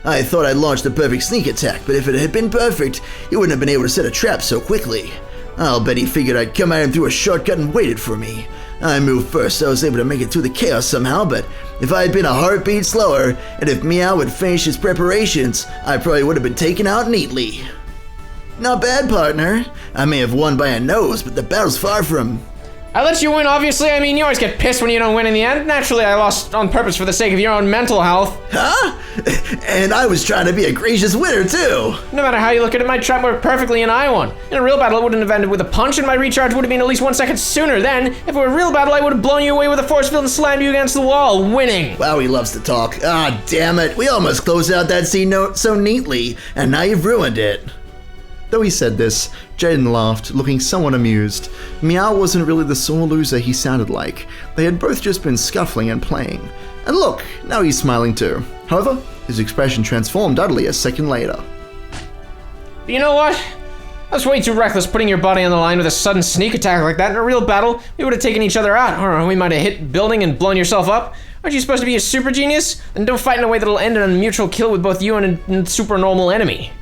I thought I'd launched the perfect sneak attack, but if it had been perfect, he wouldn't have been able to set a trap so quickly. I'll bet he figured I'd come at him through a shortcut and waited for me. I moved first, so I was able to make it through the chaos somehow, but if I had been a heartbeat slower, and if Meow had finished his preparations, I probably would have been taken out neatly. Not bad, partner. I may have won by a nose, but the battle's far from... I let you win, obviously. I mean, you always get pissed when you don't win in the end. Naturally, I lost on purpose for the sake of your own mental health. Huh? And I was trying to be a gracious winner, too. No matter how you look at it, my trap worked perfectly and I won. In a real battle, it wouldn't have ended with a punch and my recharge would have been at least 1 second sooner. Then, if it were a real battle, I would have blown you away with a force field and slammed you against the wall, winning. Wow, he loves to talk. Ah, damn it. We almost closed out that scene note so neatly, and now you've ruined it. Though he said this, Jaden laughed, looking somewhat amused. Meow wasn't really the sore loser he sounded like. They had both just been scuffling and playing. And look, now he's smiling too. However, his expression transformed utterly a second later. But you know what? I That's way too reckless, putting your body on the line with a sudden sneak attack like that. In a real battle, we would have taken each other out, or we might have hit building and blown yourself up. Aren't you supposed to be a super genius? Then don't fight in a way that'll end in a mutual kill with both you and a super normal enemy.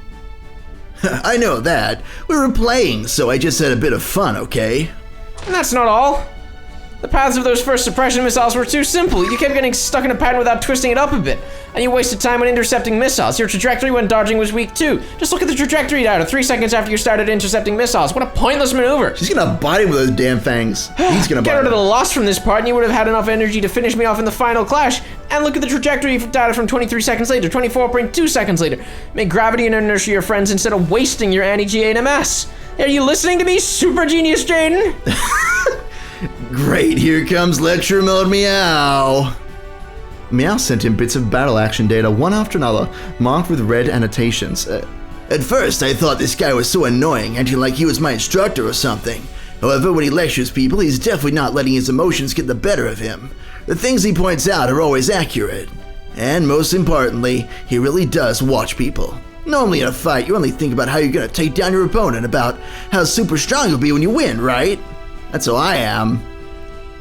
I know that. We were playing, so I just had a bit of fun, okay? And that's not all. The paths of those first suppression missiles were too simple. You kept getting stuck in a pattern without twisting it up a bit. And you wasted time on intercepting missiles. Your trajectory when dodging was weak too. Just look at the trajectory data 3 seconds after you started intercepting missiles. What a pointless maneuver. She's gonna bite him with those damn fangs. He's gonna Get bite rid of him. the loss from this part and you would have had enough energy to finish me off in the final clash. And look at the trajectory data from 23 seconds later, 24.2 seconds later. Make gravity and inertia your friends instead of wasting your anti-G8 MS. Are you listening to me, super genius Jaden? Great, here comes lecture mode meow. Meow sent him bits of battle action data one after another, marked with red annotations. At first, I thought this guy was so annoying, acting like he was my instructor or something. However, when he lectures people, he's definitely not letting his emotions get the better of him. The things he points out are always accurate. And most importantly, he really does watch people. Normally in a fight, you only think about how you're gonna take down your opponent, about how super strong you'll be when you win, right? That's how I am.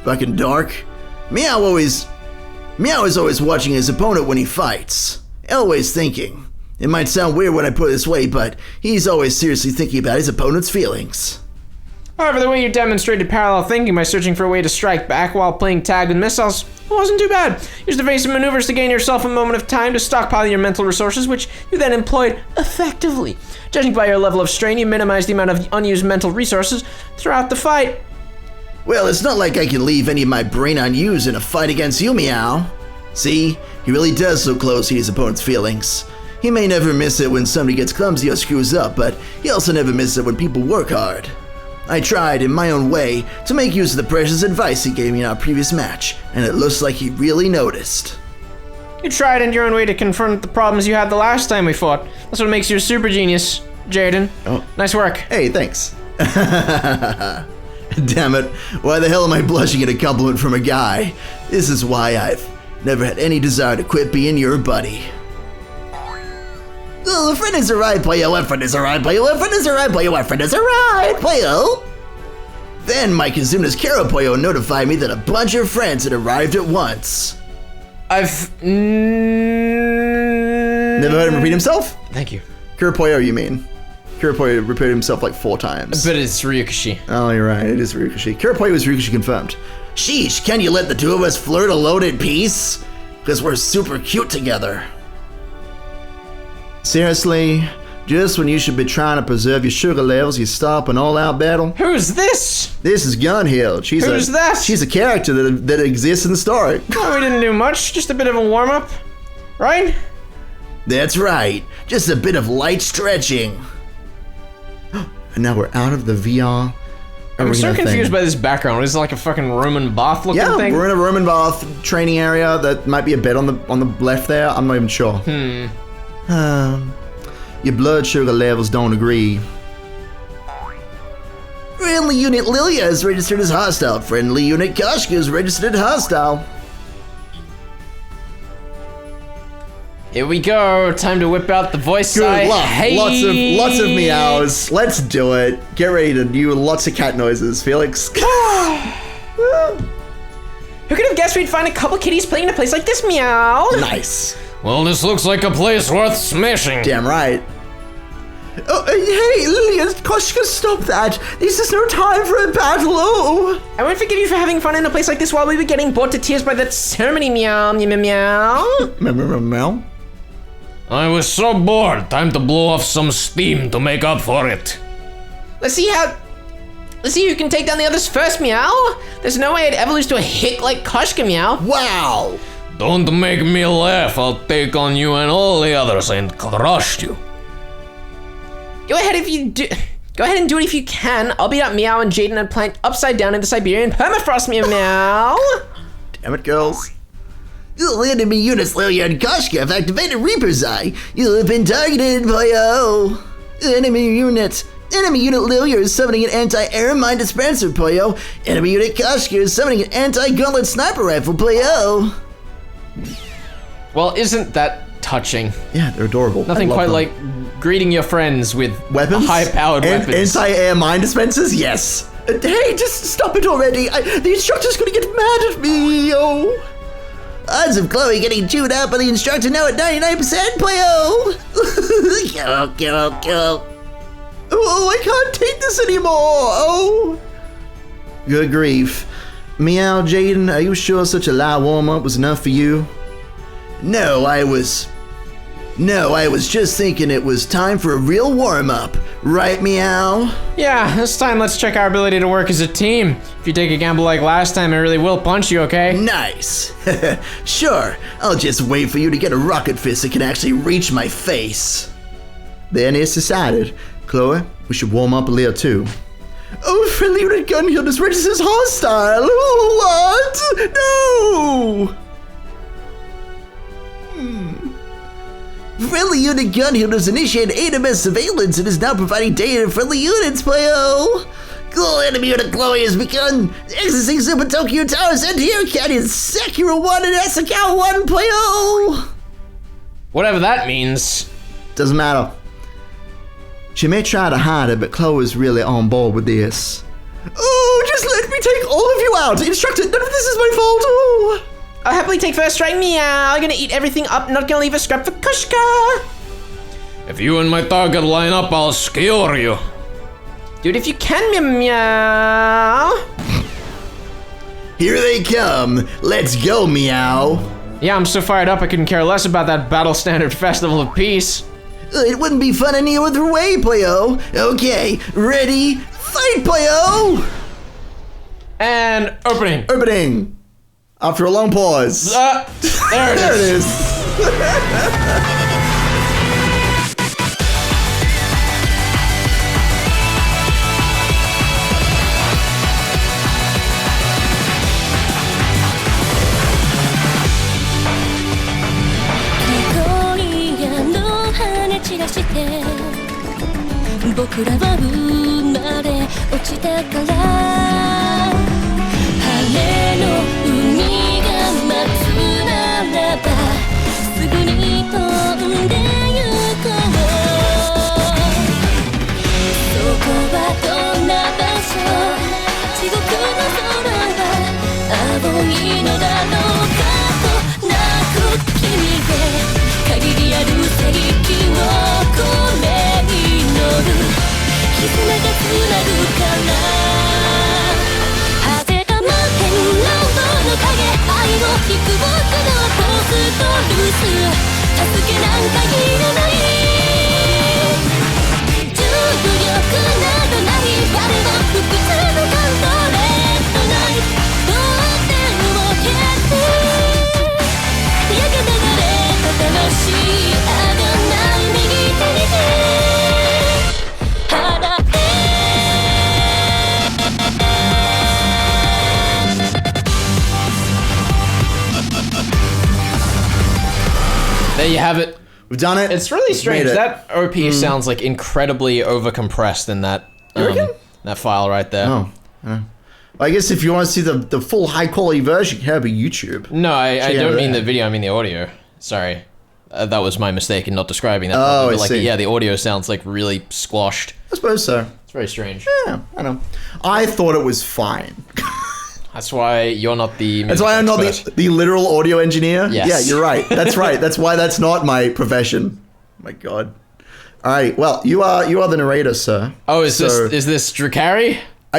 Fucking dark. Meow is always watching his opponent when he fights. Always thinking. It might sound weird when I put it this way, but he's always seriously thinking about his opponent's feelings. However, the way you demonstrated parallel thinking by searching for a way to strike back while playing tag with missiles wasn't too bad. Use evasive maneuvers to gain yourself a moment of time to stockpile your mental resources, which you then employed effectively. Judging by your level of strain, you minimized the amount of unused mental resources throughout the fight. Well, it's not like I can leave any of my brain unused in a fight against you, Meow. See, he really does so close to his opponent's feelings. He may never miss it when somebody gets clumsy or screws up, but he also never misses it when people work hard. I tried, in my own way, to make use of the precious advice he gave me in our previous match, and it looks like he really noticed. You tried in your own way to confront the problems you had the last time we fought. That's what makes you a super genius, Jaden. Oh. Nice work. Hey, thanks. Damn it, why the hell am I blushing at a compliment from a guy? This is why I've never had any desire to quit being your buddy. Oh, a friend is a right player, a friend is a right player, a friend is a right player, a friend is a right player. Then my Kazuna's Karapoyo notified me that a bunch of friends had arrived at once. I've Never heard him repeat himself? Thank you. Kurapoyo, you mean? Kurapoyo repeated himself like 4 times. But it's Ryukishi. Oh, you're right. It is Ryukishi. Kurapoyo is Ryukishi confirmed. Sheesh, can you let the two of us flirt alone in peace? Because we're super cute together. Seriously? Just when you should be trying to preserve your sugar levels, you stop an all-out battle? Who's this? This is Gunhild. Who's that? She's a character that exists in the story. Oh, we didn't do much. Just a bit of a warm-up. Right? That's right, just a bit of light stretching. And now we're out of the VR I'm so arena confused thing. by this background. Is it like a fucking Roman bath looking Yeah, thing? we're in a Roman bath training area. That might be a bed on the left there. I'm not even sure. Your blood sugar levels don't agree. Friendly unit Lilia is registered as hostile. Friendly unit Kashka is registered as hostile. Here we go. Time to whip out the voice Good I luck. hate. Lots of meows. Let's do it. Get ready to do lots of cat noises, Felix. Who could have guessed we'd find a couple kitties playing in a place like this? Meow. Nice. Well, this looks like a place worth smashing. Damn right. Oh, hey, Lilia, Kashka, stop that. This is no time for a battle. Oh. I won't forgive you for having fun in a place like this while we were getting bored to tears by that ceremony. Meow, meow, meow. Meow. I was so bored. Time to blow off some steam to make up for it. Let's see who can take down the others first. Meow. There's no way I'd ever lose to a hick like Kashka. Meow. Wow. Don't make me laugh. I'll take on you and all the others and crush you. Go ahead and do it if you can. I'll beat up Meow and Jaden and plant upside down into Siberian permafrost. Meow, meow. Damn it, girls. Enemy units Lilia and Kashka have activated Reaper's Eye. You have been targeted, boyo. Enemy unit Lilia is summoning an anti-air mine dispenser, boyo. Enemy unit Kashka is summoning an anti-gauntlet sniper rifle, boyo. Well, isn't that touching? Yeah, they're adorable. Nothing I love quite them. like greeting your friends with Weapons? high-powered weapons. Anti-air mine dispensers? Yes. Hey, just stop it already. The instructor's gonna get mad at me, oh. Odds of Chloe getting chewed out by the instructor now at 99%, playo! Go. Oh, I can't take this anymore, oh. Good grief. Meow, Jaden, are you sure such a loud warm-up was enough for you? No, I was just thinking it was time for a real warm-up. Right, Meow? Yeah, this time let's check our ability to work as a team. If you take a gamble like last time, I really will punch you, okay? Nice. Sure, I'll just wait for you to get a rocket fist that can actually reach my face. Then it's decided. Chloe, we should warm up a little too. Oh, friendly unit gun hill is registered as hostile. Oh, what? No. Friendly unit gun hill has initiated AMS surveillance and is now providing data to friendly units, playo. Cool enemy unit Chloe has begun accessing Super Tokyo Towers, Antier Canyon, Sakura 1 and Asakawa 1, playo. Whatever that means. Doesn't matter. She may try to hide it, but Chloe's really on board with this. Oh, just let me take all of you out. Instructor, none of this is my fault. Oh. I'll happily take first strike, meow. I'm gonna eat everything up, not gonna leave a scrap for Kushka. If you and my target line up, I'll skewer you. Dude, if you can, meow. Here they come. Let's go, Meow. Yeah, I'm so fired up I couldn't care less about that Battle Standard Festival of Peace. It wouldn't be fun any other way, playo. Okay, ready, fight, playo. And opening. Opening. After a long pause. There it There it is. is. 僕らは生まれ落ちたから晴れの海が待つならばすぐに飛んでゆこうそこはどんな場所地獄の空は青いのだろうかと泣く君で限りある正義をこれ絆がつなぐから果てた満天のの影愛を引く僕のポーズとルース助けなんかいらない重力などない我は不屈のカントレッドナイト同点を蹴って焼けたがれた魂あがない右手に手There you have it. We've done it. It's really strange. Made it. That OP sounds like incredibly overcompressed in that that file right there. Oh. I guess if you want to see the full high quality version, you can have a YouTube. No, I Check it don't out mean there. the video. I mean the audio. Sorry, that was my mistake in not describing that. Oh, properly. I But, like, see. yeah, the audio sounds like really squashed. I suppose so. It's very strange. Yeah, I know. I thought it was fine. That's why you're not the. That's why I'm not the literal audio engineer. Yes. Yeah, you're right. That's right. That's why that's not my profession. My God. All right. Well, you are the narrator, sir. Oh, is So- this Drakari?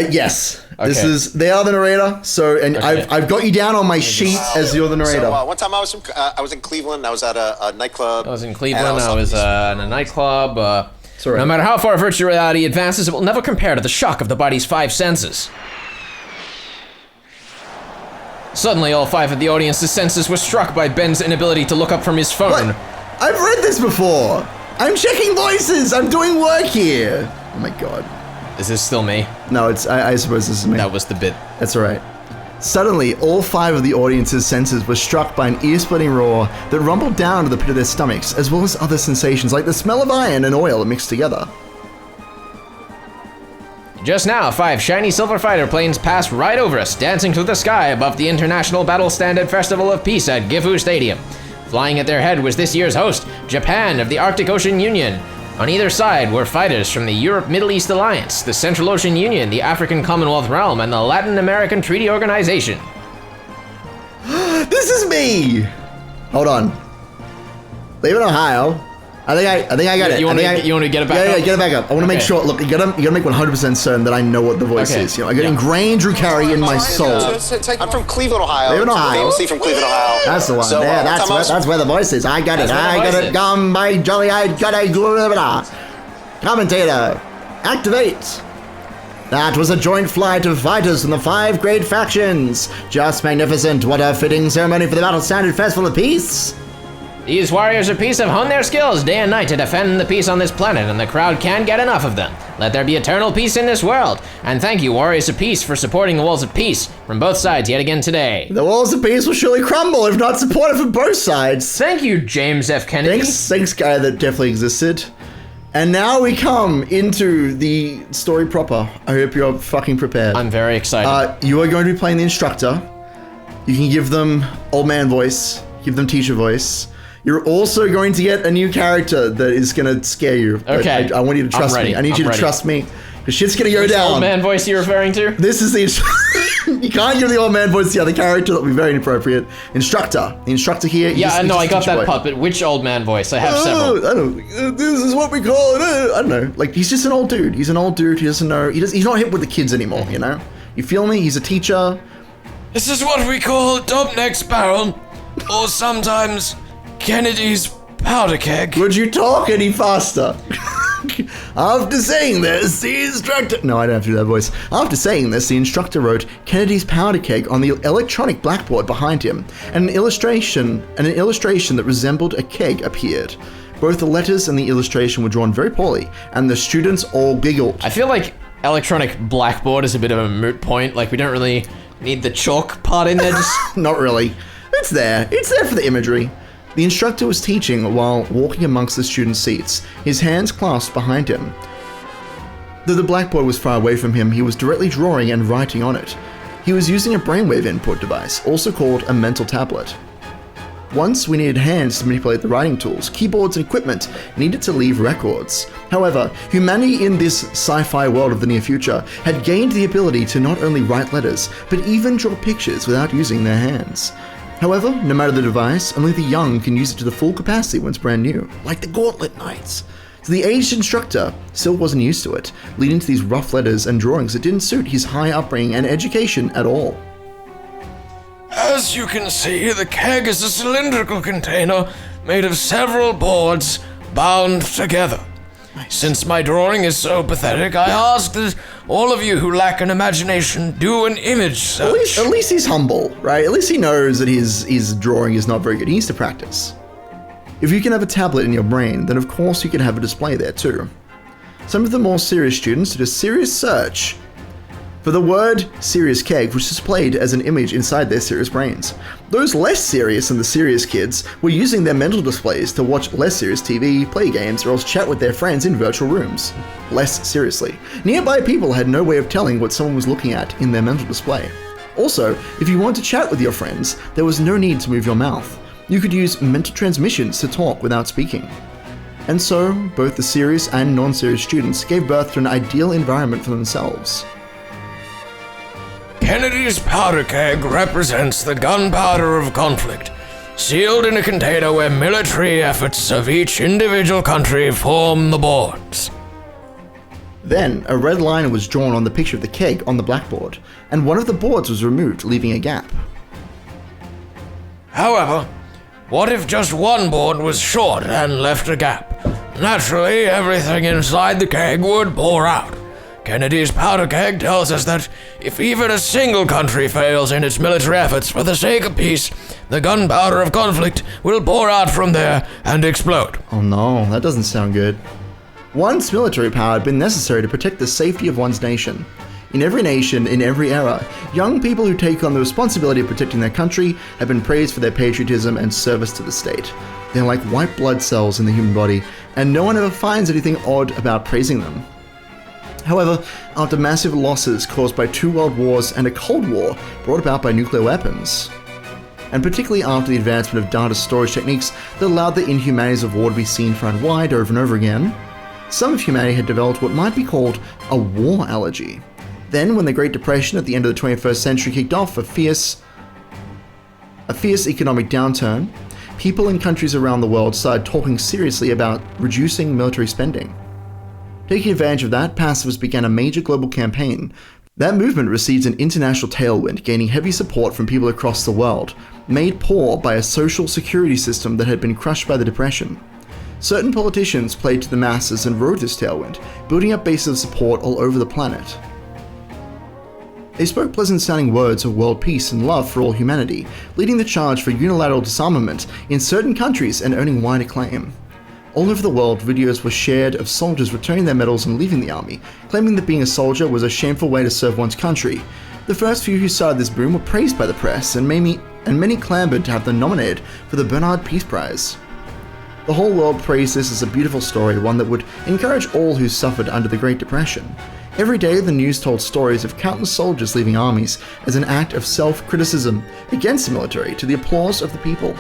Yes. This Okay. is. They are the narrator. So, and Okay. I've got you down on my sheet as you're the narrator. So one time I was in Cleveland. I was at a nightclub. I was in Cleveland. and I was in a nightclub. Sorry. No matter how far virtual reality advances, it will never compare to the shock of the body's 5 senses. Suddenly, all 5 of the audience's senses were struck by Ben's inability to look up from his phone. What? I've read this before. I'm checking voices. I'm doing work here. Oh my God. Is this still me? No, it's. I suppose this is me. That was the bit. That's all right. Suddenly, all 5 of the audience's senses were struck by an ear-splitting roar that rumbled down to the pit of their stomachs, as well as other sensations like the smell of iron and oil mixed together. Just now, 5 shiny silver fighter planes passed right over us, dancing through the sky above the International Battle Standard Festival of Peace at Gifu Stadium. Flying at their head was this year's host, Japan of the Arctic Ocean Union. On either side were fighters from the Europe-Middle East Alliance, the Central Ocean Union, the African Commonwealth Realm, and the Latin American Treaty Organization. This is me! Hold on. Leave it Ohio. I think I got it. You want to get it back up? Yeah, get it back up. I want to make sure, look, you gotta make 100% certain that I know what the voice is. You know, I got ingrained Drew Carey in my soul. I'm from Cleveland, Ohio. Cleveland, Ohio. Famously from Cleveland, Ohio. That's the one. So, there, that's where the voice is. I got it. Come, my jolly-eyed, commentator. Activate. That was a joint flight of fighters from the 5 great factions. Just magnificent. What a fitting ceremony for the Battle Standard Festival of Peace. These warriors of peace have honed their skills day and night to defend the peace on this planet, and the crowd can't get enough of them. Let there be eternal peace in this world. And thank you, warriors of peace, for supporting the walls of peace from both sides yet again today. The walls of peace will surely crumble if not supported from both sides. Thank you, James F. Kennedy. Thanks, guy that definitely existed. And now we come into the story proper. I hope you're fucking prepared. I'm very excited. You are going to be playing the instructor. You can give them old man voice, give them teacher voice. You're also going to get a new character that is going to scare you. Okay. I want you to trust me. I need you to trust me. Because shit's going to go down. Old man voice you're referring to? This is the... You can't give the old man voice to the other character. That would be very inappropriate. Instructor. The instructor here... Yeah, no, I got that part, but which old man voice? I have several. I don't... This is what we call it. I don't know. Like, he's just an old dude. He's an old dude. He doesn't know... He's not hip with the kids anymore, you know? You feel me? He's a teacher. This is what we call Dubneck's Barrel, or sometimes Kennedy's Powder Keg. Would you talk any faster? After saying this, the instructor... No, I don't have to do that voice. After saying this, the instructor wrote Kennedy's Powder Keg on the electronic blackboard behind him, and an illustration that resembled a keg appeared. Both the letters and the illustration were drawn very poorly, and the students all giggled. I feel like electronic blackboard is a bit of a moot point. Like, we don't really need the chalk part in there. Just... Not really. It's there. It's there for the imagery. The instructor was teaching while walking amongst the student seats, his hands clasped behind him. Though the blackboard was far away from him, he was directly drawing and writing on it. He was using a brainwave input device, also called a mental tablet. Once we needed hands to manipulate the writing tools, keyboards and equipment needed to leave records. However, humanity in this sci-fi world of the near future had gained the ability to not only write letters, but even draw pictures without using their hands. However, no matter the device, only the young can use it to the full capacity when it's brand new, like the Gauntlet Knights. So the aged instructor still wasn't used to it, leading to these rough letters and drawings that didn't suit his high upbringing and education at all. As you can see, the keg is a cylindrical container made of several boards bound together. Since my drawing is so pathetic, I ask that all of you who lack an imagination do an image search. At least he's humble, right? At least he knows that his drawing is not very good. He needs to practice. If you can have a tablet in your brain, then of course you can have a display there too. Some of the more serious students did a serious search for the word serious keg, which is displayed as an image inside their serious brains. Those less serious than the serious kids were using their mental displays to watch less serious TV, play games, or else chat with their friends in virtual rooms. Less seriously. Nearby people had no way of telling what someone was looking at in their mental display. Also, if you wanted to chat with your friends, there was no need to move your mouth. You could use mental transmissions to talk without speaking. And so, both the serious and non-serious students gave birth to an ideal environment for themselves. Kennedy's Powder Keg represents the gunpowder of conflict, sealed in a container where military efforts of each individual country form the boards. Then, a red line was drawn on the picture of the keg on the blackboard, and one of the boards was removed, leaving a gap. However, what if just one board was short and left a gap? Naturally, everything inside the keg would bore out. Kennedy's Powder Keg tells us that if even a single country fails in its military efforts for the sake of peace, the gunpowder of conflict will pour out from there and explode. Oh no, that doesn't sound good. Once military power had been necessary to protect the safety of one's nation. In every nation, in every era, young people who take on the responsibility of protecting their country have been praised for their patriotism and service to the state. They're like white blood cells in the human body, and no one ever finds anything odd about praising them. However, after massive losses caused by 2 world wars and a Cold War brought about by nuclear weapons, and particularly after the advancement of data storage techniques that allowed the inhumanities of war to be seen far and wide over and over again, some of humanity had developed what might be called a war allergy. Then, when the Great Depression at the end of the 21st century kicked off a fierce economic downturn, people in countries around the world started talking seriously about reducing military spending. Taking advantage of that, pacifists began a major global campaign. That movement received an international tailwind, gaining heavy support from people across the world, made poor by a social security system that had been crushed by the Depression. Certain politicians played to the masses and rode this tailwind, building up bases of support all over the planet. They spoke pleasant-sounding words of world peace and love for all humanity, leading the charge for unilateral disarmament in certain countries and earning wide acclaim. All over the world, videos were shared of soldiers returning their medals and leaving the army, claiming that being a soldier was a shameful way to serve one's country. The first few who started this boom were praised by the press, and many clamored to have them nominated for the Bernard Peace Prize. The whole world praised this as a beautiful story, one that would encourage all who suffered under the Great Depression. Every day, the news told stories of countless soldiers leaving armies as an act of self-criticism against the military to the applause of the people.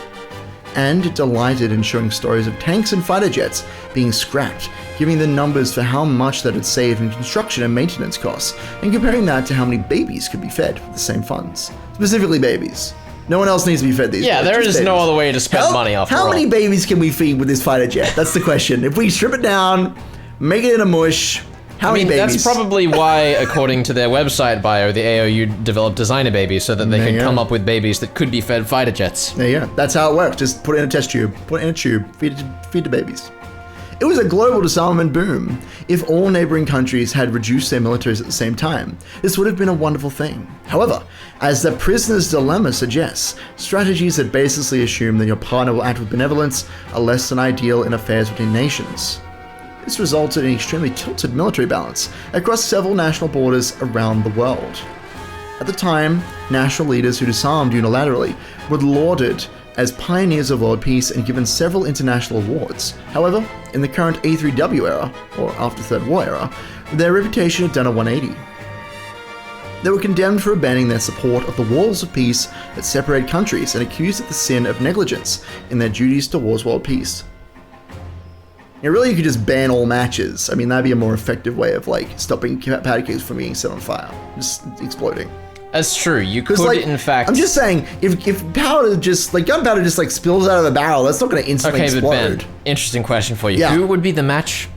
And it delighted in showing stories of tanks and fighter jets being scrapped, giving the numbers for how much that had saved in construction and maintenance costs, and comparing that to how many babies could be fed with the same funds. Specifically babies. No one else needs to be fed these Yeah, days, there just is babies. no other way to spend money after all. How many babies can we feed with this fighter jet? That's the question. If we strip it down, make it in a mush, how many babies? That's probably why, according to their website bio, the AOU developed designer babies so that they could come up with babies that could be fed fighter jets. There you go. That's how it works. Just put it in a test tube, put it in a tube, feed the babies. It was a global disarmament boom. If all neighboring countries had reduced their militaries at the same time, this would have been a wonderful thing. However, as the prisoner's dilemma suggests, strategies that basically assume that your partner will act with benevolence are less than ideal in affairs between nations. This resulted in extremely tilted military balance across several national borders around the world. At the time, national leaders who disarmed unilaterally were lauded as pioneers of world peace and given several international awards. However, in the current A3W era, or after Third War era, their reputation had done a 180. They were condemned for abandoning their support of the walls of peace that separated countries and accused of the sin of negligence in their duties towards world peace. Yeah, really, you could just ban all matches. I mean, that'd be a more effective way of, like, stopping powder kegs from being set on fire. Just exploding. That's true. You could, like, in fact... I'm just saying, if powder just, like, gunpowder just, like, spills out of the barrel, that's not going to instantly Okay, explode. but Ben, interesting question for you. Yeah. Who would be the match?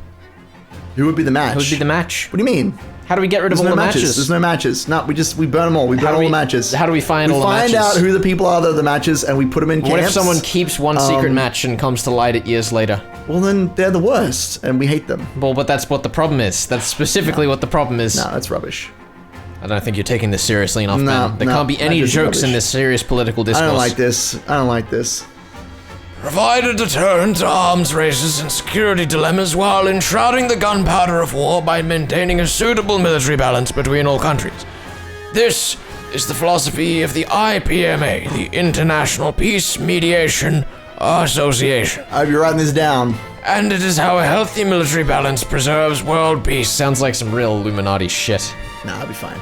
Who would be the match? Who would be the match? What do you mean? How do we get rid There's of all no the matches. matches? There's no matches. No, we burn them all. We burn all the matches. How do we find all the matches? We find out who the people are that are the matches, and we put them in camps. What if someone keeps one secret match and comes to light it years later? Well, then they're the worst, and we hate them. Well, but that's what the problem is. That's specifically what the problem is. No, that's rubbish. I don't think you're taking this seriously enough, No, Ben. There no, can't be any that is jokes in rubbish. this serious political discourse. I don't like this. I don't like this. Provide a deterrent to arms races and security dilemmas while enshrouding the gunpowder of war by maintaining a suitable military balance between all countries. This is the philosophy of the IPMA, the International Peace Mediation Association. I hope you're writing this down. And it is how a healthy military balance preserves world peace. Sounds like some real Illuminati shit. Nah, I'll be fine.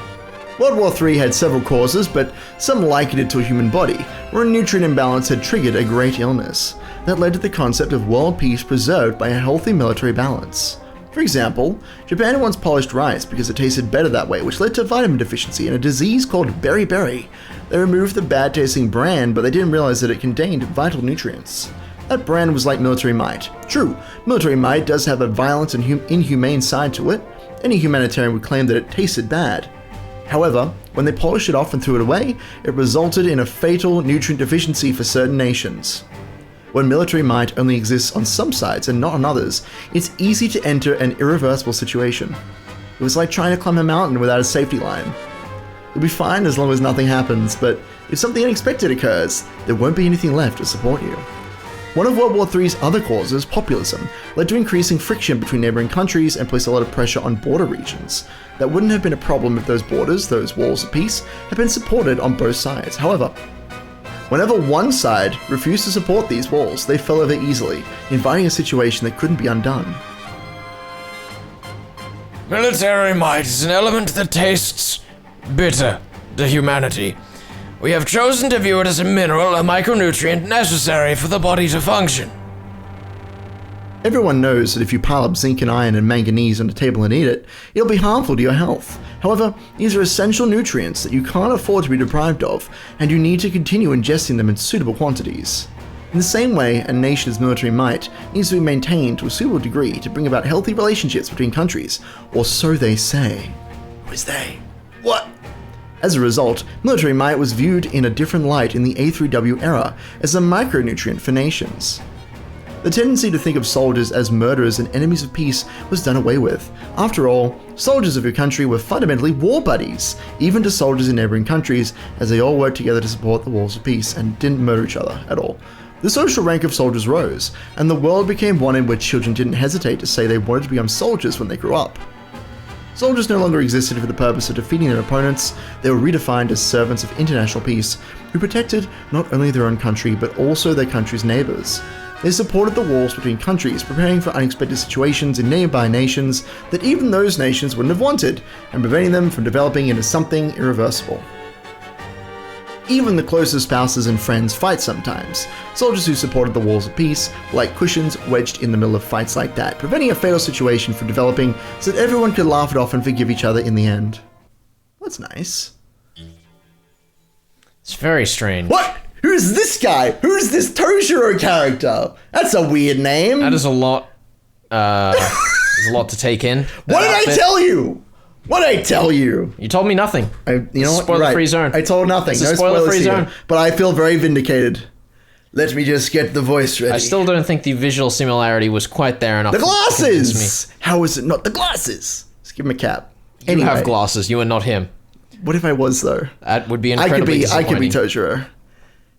World War III had several causes, but some likened it to a human body, where a nutrient imbalance had triggered a great illness that led to the concept of world peace preserved by a healthy military balance. For example, Japan once polished rice because it tasted better that way, which led to vitamin deficiency and a disease called beriberi. They removed the bad-tasting bran, but they didn't realize that it contained vital nutrients. That brand was like military might. True, military might does have a violent and inhumane side to it. Any humanitarian would claim that it tasted bad. However, when they polished it off and threw it away, it resulted in a fatal nutrient deficiency for certain nations. When military might only exists on some sides and not on others, it's easy to enter an irreversible situation. It was like trying to climb a mountain without a safety line. You'll be fine as long as nothing happens, but if something unexpected occurs, there won't be anything left to support you. One of World War III's other causes, populism, led to increasing friction between neighboring countries and placed a lot of pressure on border regions. That wouldn't have been a problem if those borders, those walls of peace, had been supported on both sides. However, whenever one side refused to support these walls, they fell over easily, inviting a situation that couldn't be undone. Military might is an element that tastes bitter to humanity. We have chosen to view it as a mineral, a micronutrient necessary for the body to function. Everyone knows that if you pile up zinc and iron and manganese on a table and eat it, it'll be harmful to your health. However, these are essential nutrients that you can't afford to be deprived of, and you need to continue ingesting them in suitable quantities. In the same way, a nation's military might needs to be maintained to a suitable degree to bring about healthy relationships between countries, or so they say. Who is they? What? As a result, military might was viewed in a different light in the A3W era as a micronutrient for nations. The tendency to think of soldiers as murderers and enemies of peace was done away with. After all, soldiers of your country were fundamentally war buddies, even to soldiers in neighboring countries, as they all worked together to support the wars of peace and didn't murder each other at all. The social rank of soldiers rose, and the world became one in which children didn't hesitate to say they wanted to become soldiers when they grew up. Soldiers no longer existed for the purpose of defeating their opponents. They were redefined as servants of international peace, who protected not only their own country, but also their country's neighbors. They supported the wars between countries, preparing for unexpected situations in nearby nations that even those nations wouldn't have wanted, and preventing them from developing into something irreversible. Even the closest spouses and friends fight sometimes. Soldiers who supported the wars of peace were like cushions wedged in the middle of fights like that, preventing a fatal situation from developing so that everyone could laugh it off and forgive each other in the end. That's nice. It's very strange. What? Who's this guy? Who's this Toshiro character? That's a weird name. That is a lot. There's a lot to take in. What did I tell you? What did I tell you? You told me nothing. You know what? Spoiler-free zone. I told nothing. It's no a spoiler-free spoilers here. zone. But I feel very vindicated. Let me just get the voice ready. I still don't think the visual similarity was quite there enough. The to convince glasses! How is it not the glasses? Let's give him a cap. me. You have glasses. You are not him. What if I was though? That would be incredibly I could be Toshiro.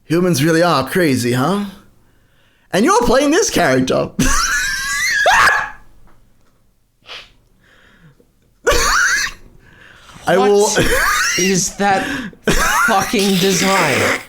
Humans really are crazy, huh? And you're playing this character. What is that fucking design?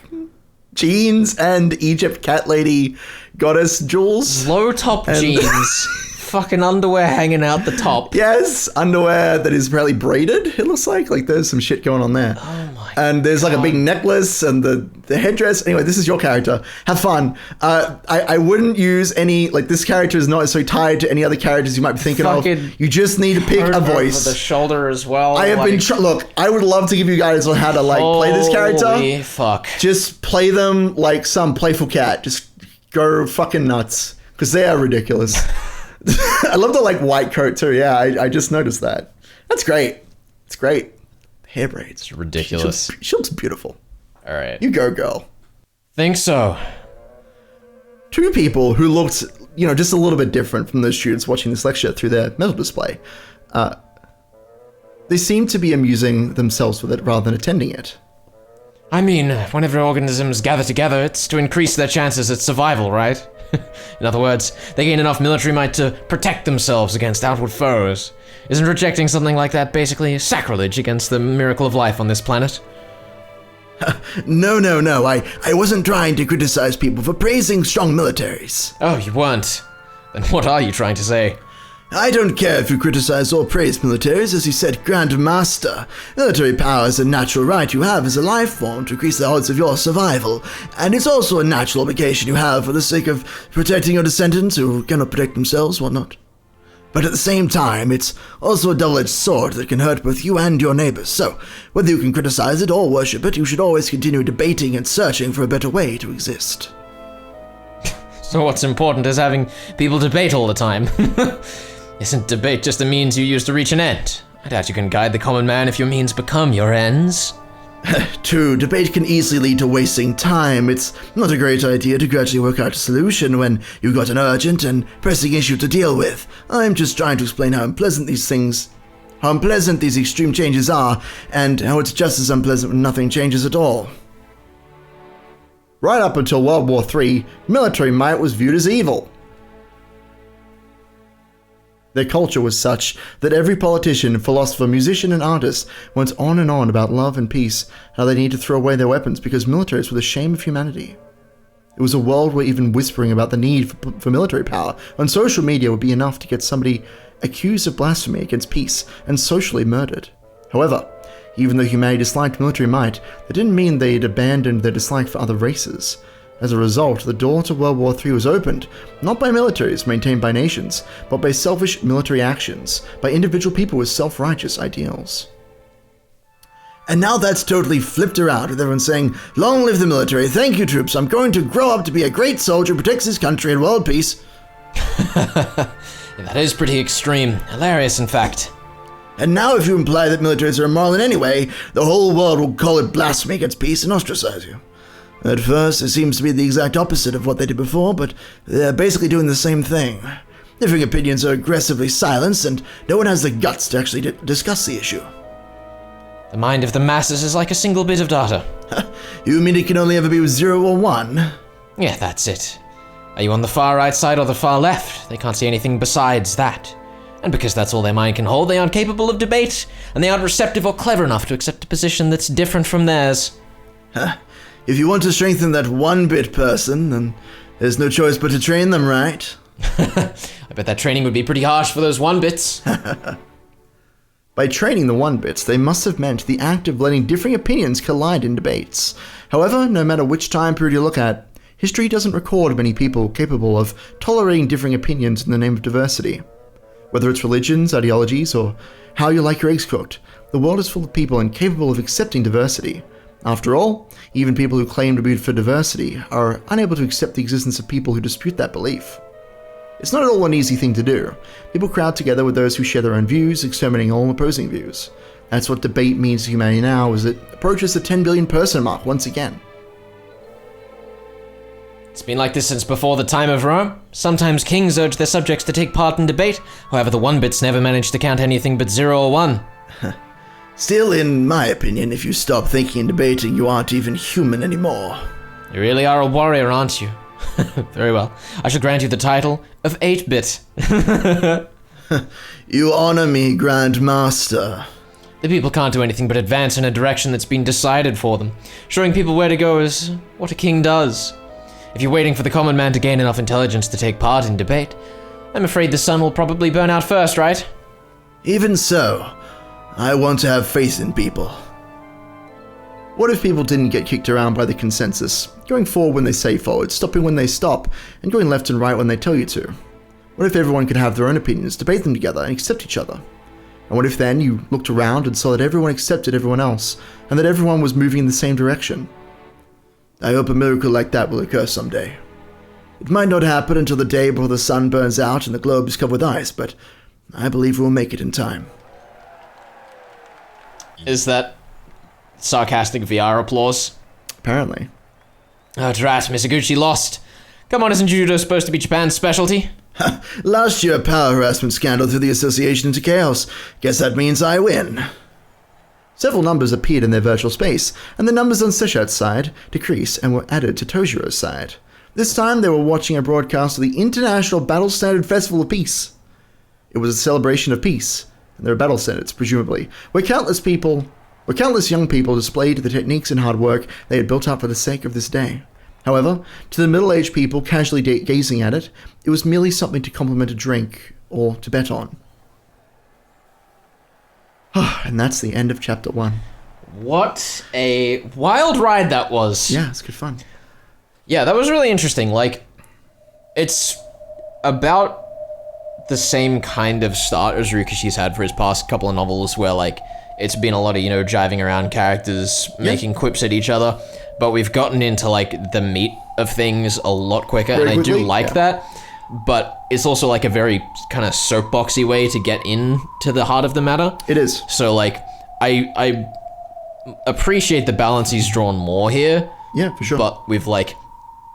Jeans and Egypt cat lady goddess jewels. Low top jeans, fucking underwear hanging out the top. Yes, underwear that is apparently braided, it looks like. Like there's some shit going on there. Oh my And there's like a big necklace and the headdress. Anyway, this is your character. Have fun. I wouldn't use any, like this character is not so tied to any other characters you might be thinking of. You just need to pick a voice. Over the shoulder as well. I have been, look, I would love to give you guys on how to like play this character. Holy fuck. Just play them like some playful cat. Just go fucking nuts. Because they are ridiculous. I love the like white coat too. Yeah, I just noticed that. That's great. It's great. Hair braids. It's ridiculous. She looks beautiful. All right. You go, girl. Think so. Two people who looked, you know, just a little bit different from those students watching this lecture through their metal display. They seem to be amusing themselves with it rather than attending it. I mean, whenever organisms gather together, it's to increase their chances at survival, right? In other words, they gain enough military might to protect themselves against outward foes. Isn't rejecting something like that basically sacrilege against the miracle of life on this planet? No. I wasn't trying to criticize people for praising strong militaries. Oh, you weren't? Then what are you trying to say? I don't care if you criticize or praise militaries, as you said, Grand Master. Military power is a natural right you have as a life form to increase the odds of your survival, and it's also a natural obligation you have for the sake of protecting your descendants who cannot protect themselves, whatnot. But at the same time, it's also a double-edged sword that can hurt both you and your neighbors, so whether you can criticize it or worship it, you should always continue debating and searching for a better way to exist. So what's important is having people debate all the time. Isn't debate just a means you use to reach an end? I doubt you can guide the common man if your means become your ends. True, debate can easily lead to wasting time. It's not a great idea to gradually work out a solution when you've got an urgent and pressing issue to deal with. I'm just trying to explain how unpleasant these extreme changes are, and how it's just as unpleasant when nothing changes at all. Right up until World War III, military might was viewed as evil. Their culture was such that every politician, philosopher, musician, and artist went on and on about love and peace, how they need to throw away their weapons because militaries were the shame of humanity. It was a world where even whispering about the need for military power on social media would be enough to get somebody accused of blasphemy against peace and socially murdered. However, even though humanity disliked military might, that didn't mean they'd abandoned their dislike for other races. As a result, the door to World War III was opened, not by militaries maintained by nations, but by selfish military actions, by individual people with self-righteous ideals. And now that's totally flipped around with everyone saying, "Long live the military, thank you troops, I'm going to grow up to be a great soldier who protects his country and world peace." That is pretty extreme. Hilarious, in fact. And now if you imply that militaries are immoral in any way, the whole world will call it blasphemy against peace and ostracize you. At first, it seems to be the exact opposite of what they did before, but they're basically doing the same thing. Differing opinions are aggressively silenced, and no one has the guts to actually discuss the issue. The mind of the masses is like a single bit of data. You mean it can only ever be 0 or 1? Yeah, that's it. Are you on the far right side or the far left? They can't see anything besides that. And because that's all their mind can hold, they aren't capable of debate, and they aren't receptive or clever enough to accept a position that's different from theirs. If you want to strengthen that 1-bit person, then there's no choice but to train them, right? I bet that training would be pretty harsh for those 1-bits. By training the 1-bits, they must have meant the act of letting differing opinions collide in debates. However, no matter which time period you look at, history doesn't record many people capable of tolerating differing opinions in the name of diversity. Whether it's religions, ideologies, or how you like your eggs cooked, the world is full of people incapable of accepting diversity. After all, even people who claim to be for diversity are unable to accept the existence of people who dispute that belief. It's not at all an easy thing to do. People crowd together with those who share their own views, exterminating all opposing views. That's what debate means to humanity now as it approaches the 10 billion person mark once again. It's been like this since before the time of Rome. Sometimes kings urge their subjects to take part in debate, however the 1-bits never manage to count anything but 0 or 1. Still, in my opinion, if you stop thinking and debating, you aren't even human anymore. You really are a warrior, aren't you? Very well. I shall grant you the title of 8-bit. You honor me, Grand Master. The people can't do anything but advance in a direction that's been decided for them. Showing people where to go is what a king does. If you're waiting for the common man to gain enough intelligence to take part in debate, I'm afraid the sun will probably burn out first, right? Even so, I want to have faith in people. What if people didn't get kicked around by the consensus, going forward when they say forward, stopping when they stop, and going left and right when they tell you to? What if everyone could have their own opinions, debate them together, and accept each other? And what if then you looked around and saw that everyone accepted everyone else, and that everyone was moving in the same direction? I hope a miracle like that will occur someday. It might not happen until the day before the sun burns out and the globe is covered with ice, but I believe we'll make it in time. Is that sarcastic VR applause? Apparently. Oh, drat, Misaguchi lost. Come on, isn't judo supposed to be Japan's specialty? Last year, a power harassment scandal threw the association into chaos. Guess that means I win. Several numbers appeared in their virtual space, and the numbers on Seshat's side decreased and were added to Tojiro's side. This time they were watching a broadcast of the International Battle Standard Festival of Peace. It was a celebration of peace, and there were battle standards, presumably, where countless young people displayed the techniques and hard work they had built up for the sake of this day. However, to the middle-aged people casually gazing at it, it was merely something to compliment a drink or to bet on. And that's the end of chapter 1. What a wild ride that was. Yeah, it's good fun. Yeah, that was really interesting. Like, it's about the same kind of start as Rikishi's had for his past couple of novels, where, like, it's been a lot of, jiving around characters, making quips at each other, but we've gotten into, like, the meat of things a lot quicker, and I do like that, but it's also, like, a very kind of soapboxy way to get into the heart of the matter. It is. So, like, I appreciate the balance he's drawn more here. Yeah, for sure. But we've, like,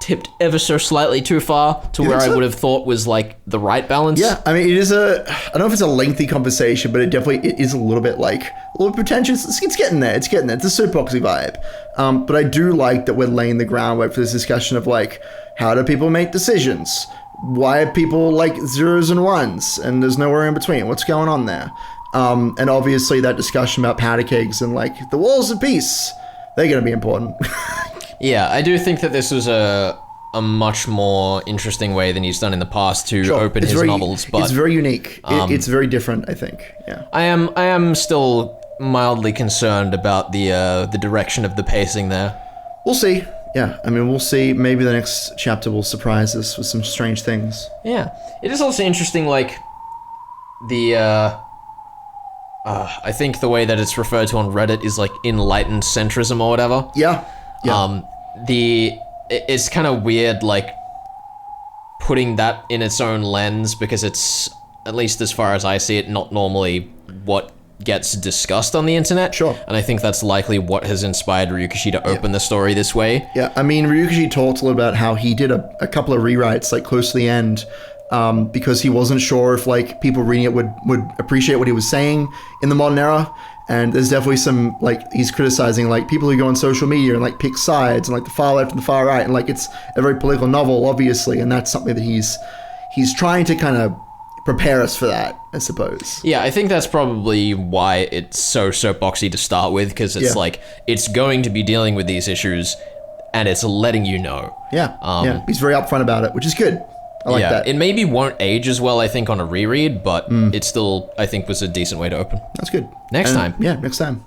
tipped ever so slightly too far to where I would have thought was, like, the right balance. Yeah, I mean, it is I don't know if it's a lengthy conversation, but it is a little bit, like, a little pretentious. It's getting there. It's a soapboxy vibe. But I do like that we're laying the groundwork for this discussion of, like, how do people make decisions? Why are people, like, zeros and ones? And there's nowhere in between. What's going on there? And obviously that discussion about powder kegs and, like, the walls of peace, they're going to be important. Yeah, I do think that this was a much more interesting way than he's done in the past to open his novels. But it's very unique. It's very different, I think. Yeah. I am still mildly concerned about the direction of the pacing there. We'll see. yeah, I mean, we'll see. Maybe the next chapter will surprise us with some strange things. Yeah. It is also interesting, like, the, I think the way that it's referred to on Reddit is, like, enlightened centrism or whatever. Yeah. It's kind of weird, like, putting that in its own lens, because it's, at least as far as I see it, not normally what gets discussed on the internet. Sure. And I think that's likely what has inspired Ryukishi to open the story this way. Yeah, I mean, Ryukishi talked a little about how he did a couple of rewrites, like, close to the end, because he wasn't sure if, like, people reading it would appreciate what he was saying in the modern era. And there's definitely some, like, he's criticizing, like, people who go on social media and, like, pick sides, and, like, the far left and the far right, and, like, it's a very political novel, obviously, and that's something that he's trying to kind of prepare us for that, I suppose. Yeah, I think that's probably why it's so soapboxy to start with, because it's like, it's going to be dealing with these issues, and it's letting you know. Yeah, he's very upfront about it, which is good. I like that. It maybe won't age as well, I think, on a reread, but it still, I think, was a decent way to open. That's good. Next time. Yeah, next time.